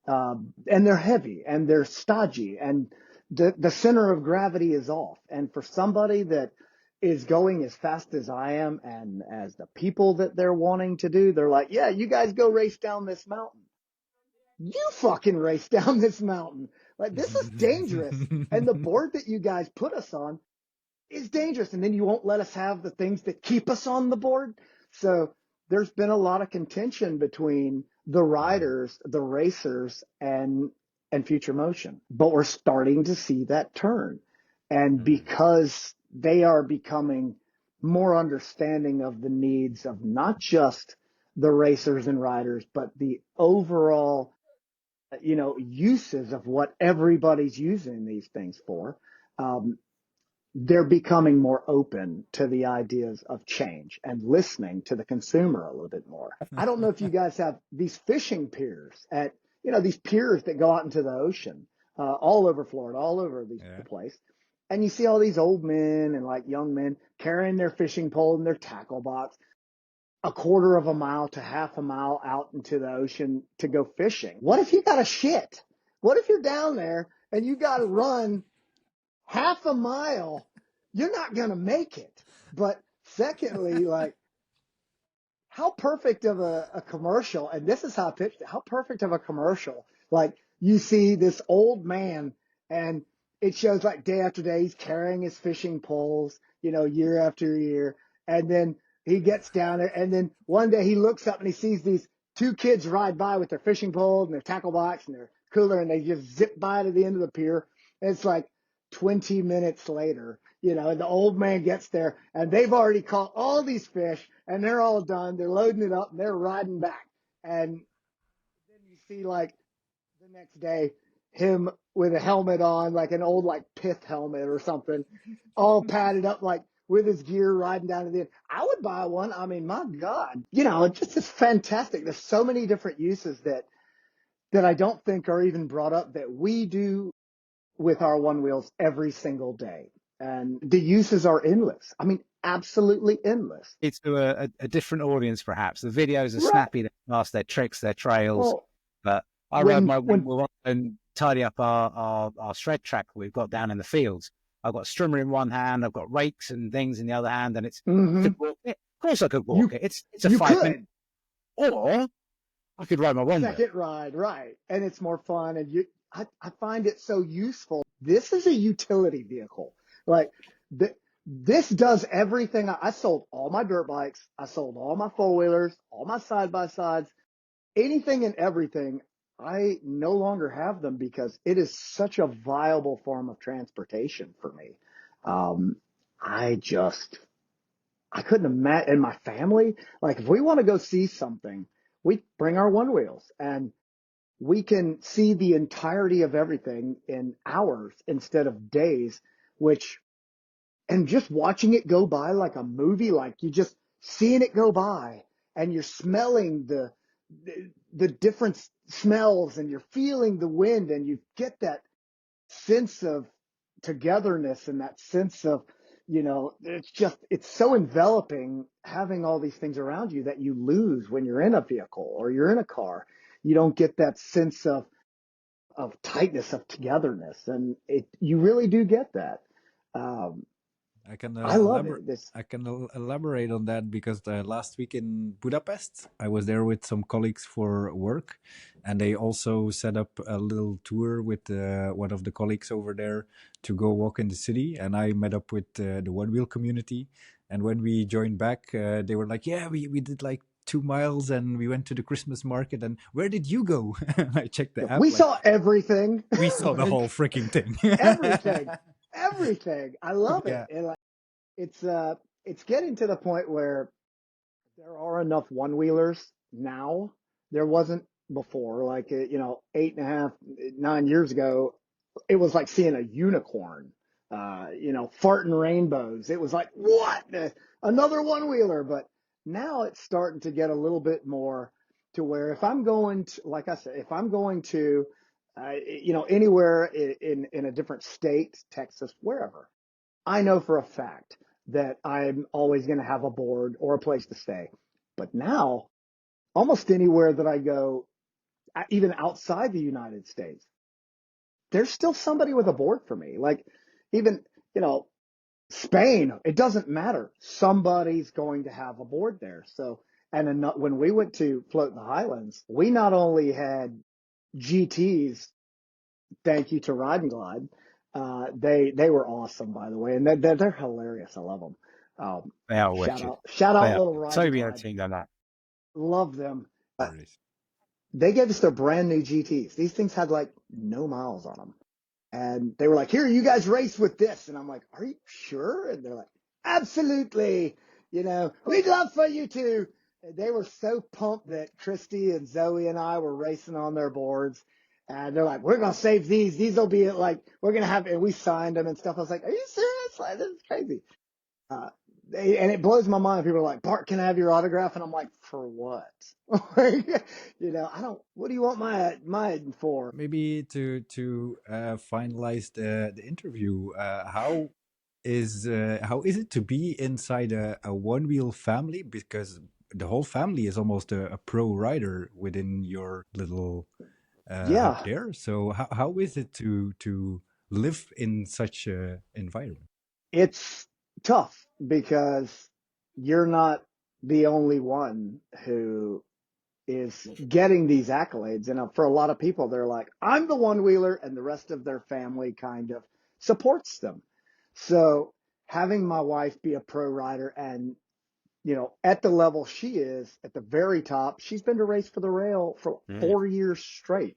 And they're heavy and they're stodgy and the center of gravity is off. And for somebody that is going as fast as I am and as the people that they're wanting to do, they're like, yeah, you guys go race down this mountain. You fucking race down this mountain. Like, this is dangerous. And the board that you guys put us on is dangerous. And then you won't let us have the things that keep us on the board. So there's been a lot of contention between the riders, the racers, and Future Motion. But we're starting to see that turn. And because they are becoming more understanding of the needs of not just the racers and riders, but the overall, uses of what everybody's using these things for. They're becoming more open to the ideas of change and listening to the consumer a little bit more. I don't know if you guys have these fishing piers at, these piers that go out into the ocean, all over Florida, all over the place. And you see all these old men and like young men carrying their fishing pole and their tackle box a quarter of a mile to half a mile out into the ocean to go fishing. What if you got a shit? What if you're down there and you got to run half a mile? You're not going to make it. But secondly, like, how perfect of a commercial, and this is how I pitched it, how perfect of a commercial. Like, you see this old man and it shows like day after day, he's carrying his fishing poles, year after year. And then he gets down there and then one day he looks up and he sees these two kids ride by with their fishing poles and their tackle box and their cooler, and they just zip by to the end of the pier. And it's like 20 minutes later, and the old man gets there and they've already caught all these fish and they're all done. They're loading it up and they're riding back. And then you see like the next day him with a helmet on, like an old like pith helmet or something, all padded up, like with his gear riding down to the end. I would buy one. I mean, my God, it just is fantastic. There's so many different uses that I don't think are even brought up that we do with our one wheels every single day. And the uses are endless. I mean, absolutely endless. It's to a different audience, perhaps. The videos are Right. snappy, they're fast, their tricks, their trails. Well, But I rode my wheel and tidy up our shred track we've got down in the fields. I've got a strimmer in one hand, I've got rakes and things in the other hand, and it's I could walk it. Of course I could walk it. It's a 5 minute. Or I could ride my one wheel. Second ride, right. And it's more fun. And I find it so useful. This is a utility vehicle. Like, this does everything. I sold all my dirt bikes. I sold all my four-wheelers, all my side-by-sides, anything and everything. I no longer have them because it is such a viable form of transportation for me. I couldn't imagine. And my family, like, if we want to go see something, we bring our one wheels and we can see the entirety of everything in hours instead of days, and just watching it go by like a movie, like you just seeing it go by and you're smelling the different smells and you're feeling the wind and you get that sense of togetherness and that sense of, it's so enveloping having all these things around you that you lose when you're in a vehicle or you're in a car. You don't get that sense of tightness, of togetherness. And you really do get that. I can I love it. elaborate on that because last week in Budapest, I was there with some colleagues for work, and they also set up a little tour with one of the colleagues over there to go walk in the city. And I met up with the one wheel community. And when we joined back, they were like, "Yeah, we did like 2 miles, and we went to the Christmas market. And where did you go?" I checked the app. We Like, saw everything. we saw the Like, whole freaking thing. everything. I love it. Yeah. And it's getting to the point where there are enough one wheelers now. There wasn't before, like, 8.5, 9 years ago, it was like seeing a unicorn, farting rainbows. It was like, what? Another one wheeler. But now it's starting to get a little bit more to where if I'm going to, like I said, if I'm going to, anywhere in a different state, Texas, wherever, I know for a fact that I'm always going to have a board or a place to stay. But now, almost anywhere that I go, even outside the United States, there's still somebody with a board for me. Like even, Spain, it doesn't matter. Somebody's going to have a board there. So, and when we went to float in the Highlands, we not only had GTs, thank you to Ride and Glide. They were awesome, by the way, and they're hilarious. I love them. They are Shout wicked. out, shout They out, are. little Ride and Toby and Glide. the team done that. Love them. Nice. They gave us their brand new GTs. These things had like no miles on them. And they were like, here, you guys race with this. And I'm like, are you sure? And they're like, absolutely. We'd love for you to. And they were so pumped that Christy and Zoe and I were racing on their boards. And they're like, we're going to save these. These will be like, we're going to have, and we signed them and stuff. I was like, are you serious? Like, this is crazy. And it blows my mind. People are like, Bart, can I have your autograph? And I'm like, for what? I don't, what do you want my for? Maybe to finalize the interview, how is it to be inside a one wheel family? Because the whole family is almost a pro rider within your little Yeah, hub there. So how is it to live in such a environment? it's tough because you're not the only one who is getting these accolades. And for a lot of people, they're like, I'm the one wheeler, and the rest of their family kind of supports them. So having my wife be a pro rider and, at the level she is at the very top, she's been to Race for the Rail for 4 years straight.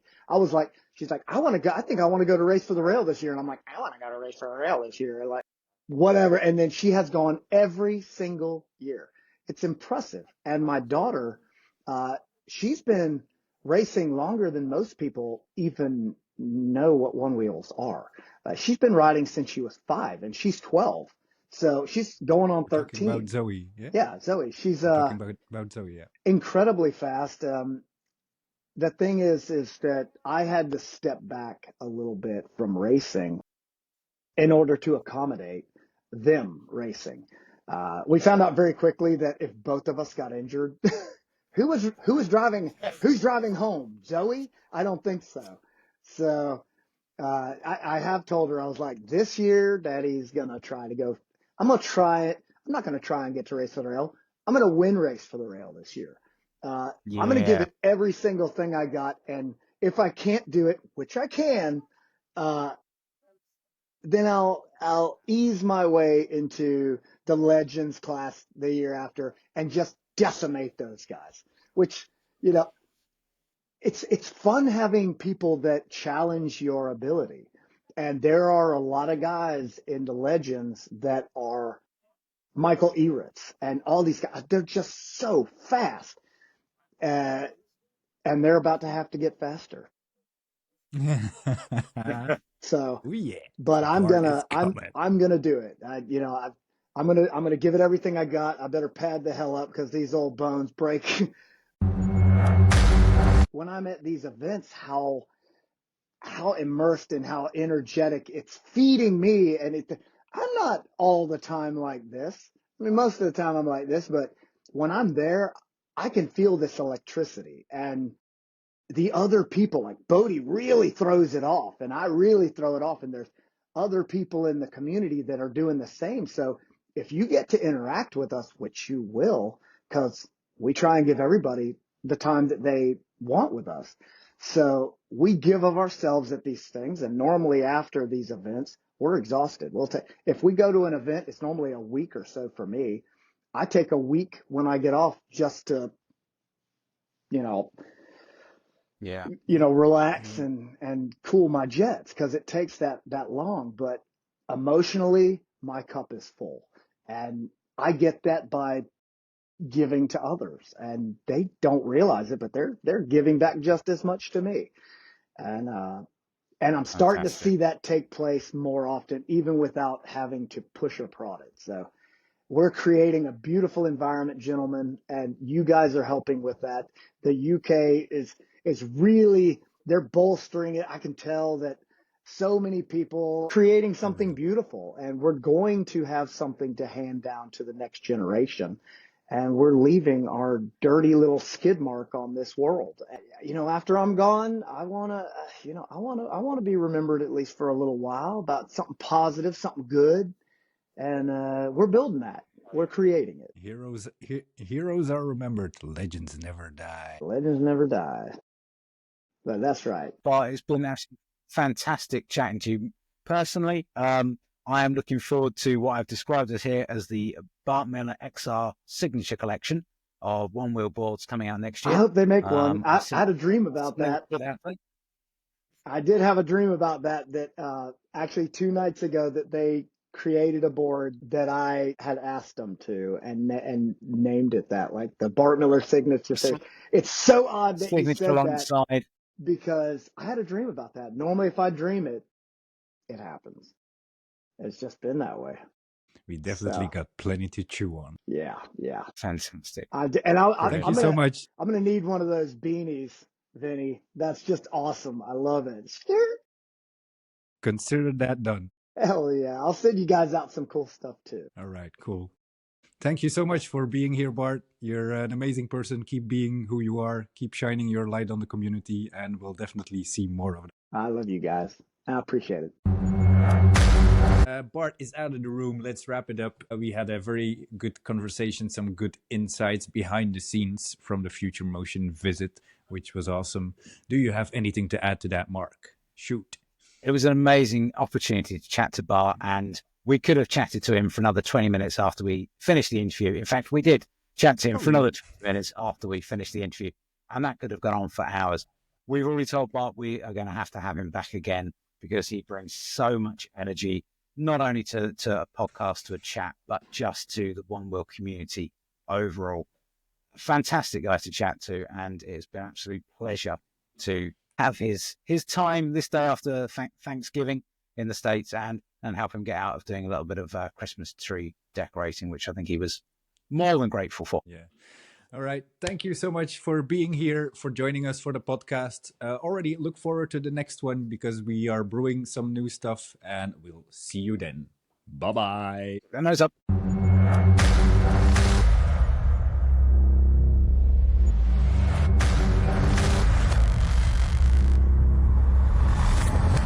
She's like, I think I want to go to Race for the Rail this year. And I'm like, I want to go to Race for the Rail this year. Like, whatever. And then she has gone every single year. It's impressive. And my daughter, she's been racing longer than most people even know what one wheels are. She's been riding since she was 5, and she's 12. So she's going on We're talking 13. about Zoe, yeah? Yeah, Zoe. She's We're talking about Zoe, yeah. incredibly fast. The thing is that I had to step back a little bit from racing in order to accommodate them racing. We found out very quickly that if both of us got injured, who's driving home? Zoe? I don't think so. So I have told her, I was like, this year, Daddy's gonna try to go. I'm gonna try it. I'm not gonna try and get to Race for the Rail. I'm gonna win Race for the Rail this year. I'm gonna give it every single thing I got, and if I can't do it, which I can, then I'll ease my way into the Legends class the year after and just decimate those guys. Which, it's fun having people that challenge your ability. And there are a lot of guys in the Legends that are Michael Eritz and all these guys. They're just so fast. And they're about to have to get faster. So, Oh, yeah. but I'm Bart is gonna do it. I'm gonna give it everything I got. I better pad the hell up because these old bones break. When I'm at these events, how immersed and how energetic it's feeding me, and I'm not all the time like this. I mean, most of the time I'm like this, but when I'm there, I can feel this electricity, and the other people, like Bodie really throws it off, and I really throw it off, and there's other people in the community that are doing the same. So if you get to interact with us, which you will, because we try and give everybody the time that they want with us. So we give of ourselves at these things. And normally after these events, we're exhausted. If we go to an event, it's normally a week or so for me. I take a week when I get off just to, relax and cool my jets, because it takes that long. But emotionally, my cup is full, and I get that by giving to others, and they don't realize it, but they're giving back just as much to me. And I'm starting to see that take place more often, even without having to push or prod it. So we're creating a beautiful environment, gentlemen, and you guys are helping with that. The UK is really, they're bolstering it. I can tell that so many people creating something beautiful, and we're going to have something to hand down to the next generation. And we're leaving our dirty little skid mark on this world. After I'm gone, I want to be remembered, at least for a little while, about something positive, something good. And we're building that. We're creating it. Heroes are remembered. Legends never die. Legends never die. But that's right. But it's been actually fantastic chatting to you personally. I am looking forward to what I've described as the Bart Miller XR signature collection of one-wheel boards coming out next year. I hope they make one. I had a dream about that. I did have a dream about that actually 2 nights ago, that they created a board that I had asked them to, and named it that, like the Bart Miller signature thing. It's so odd that you said that, because I had a dream about that. Normally, if I dream it, it happens. It's just been that way. We definitely got plenty to chew on. Yeah. Fantastic. Thank you so much. I'm going to need one of those beanies, Vinny. That's just awesome. I love it. Consider that done. Hell yeah. I'll send you guys out some cool stuff too. All right, cool. Thank you so much for being here, Bart. You're an amazing person. Keep being who you are. Keep shining your light on the community, and we'll definitely see more of it. I love you guys. I appreciate it. Bart is out of the room. Let's wrap it up. We had a very good conversation, some good insights behind the scenes from the Future Motion visit, which was awesome. Do you have anything to add to that, Mark? Shoot. It was an amazing opportunity to chat to Bart, and we could have chatted to him for another 20 minutes after we finished the interview. In fact, we did chat to him for another 20 minutes after we finished the interview, and that could have gone on for hours. We've already told Bart we are going to have him back again, because he brings so much energy, not only to a podcast, to a chat, but just to the One Wheel community overall. Fantastic guy to chat to, and it's been an absolute pleasure to have his time this day after Thanksgiving in the States, and help him get out of doing a little bit of Christmas tree decorating, which I think he was more than grateful for. Yeah. All right. Thank you so much for being here, for joining us for the podcast. Already look forward to the next one, because we are brewing some new stuff, and we'll see you then. Bye-bye. Nose up.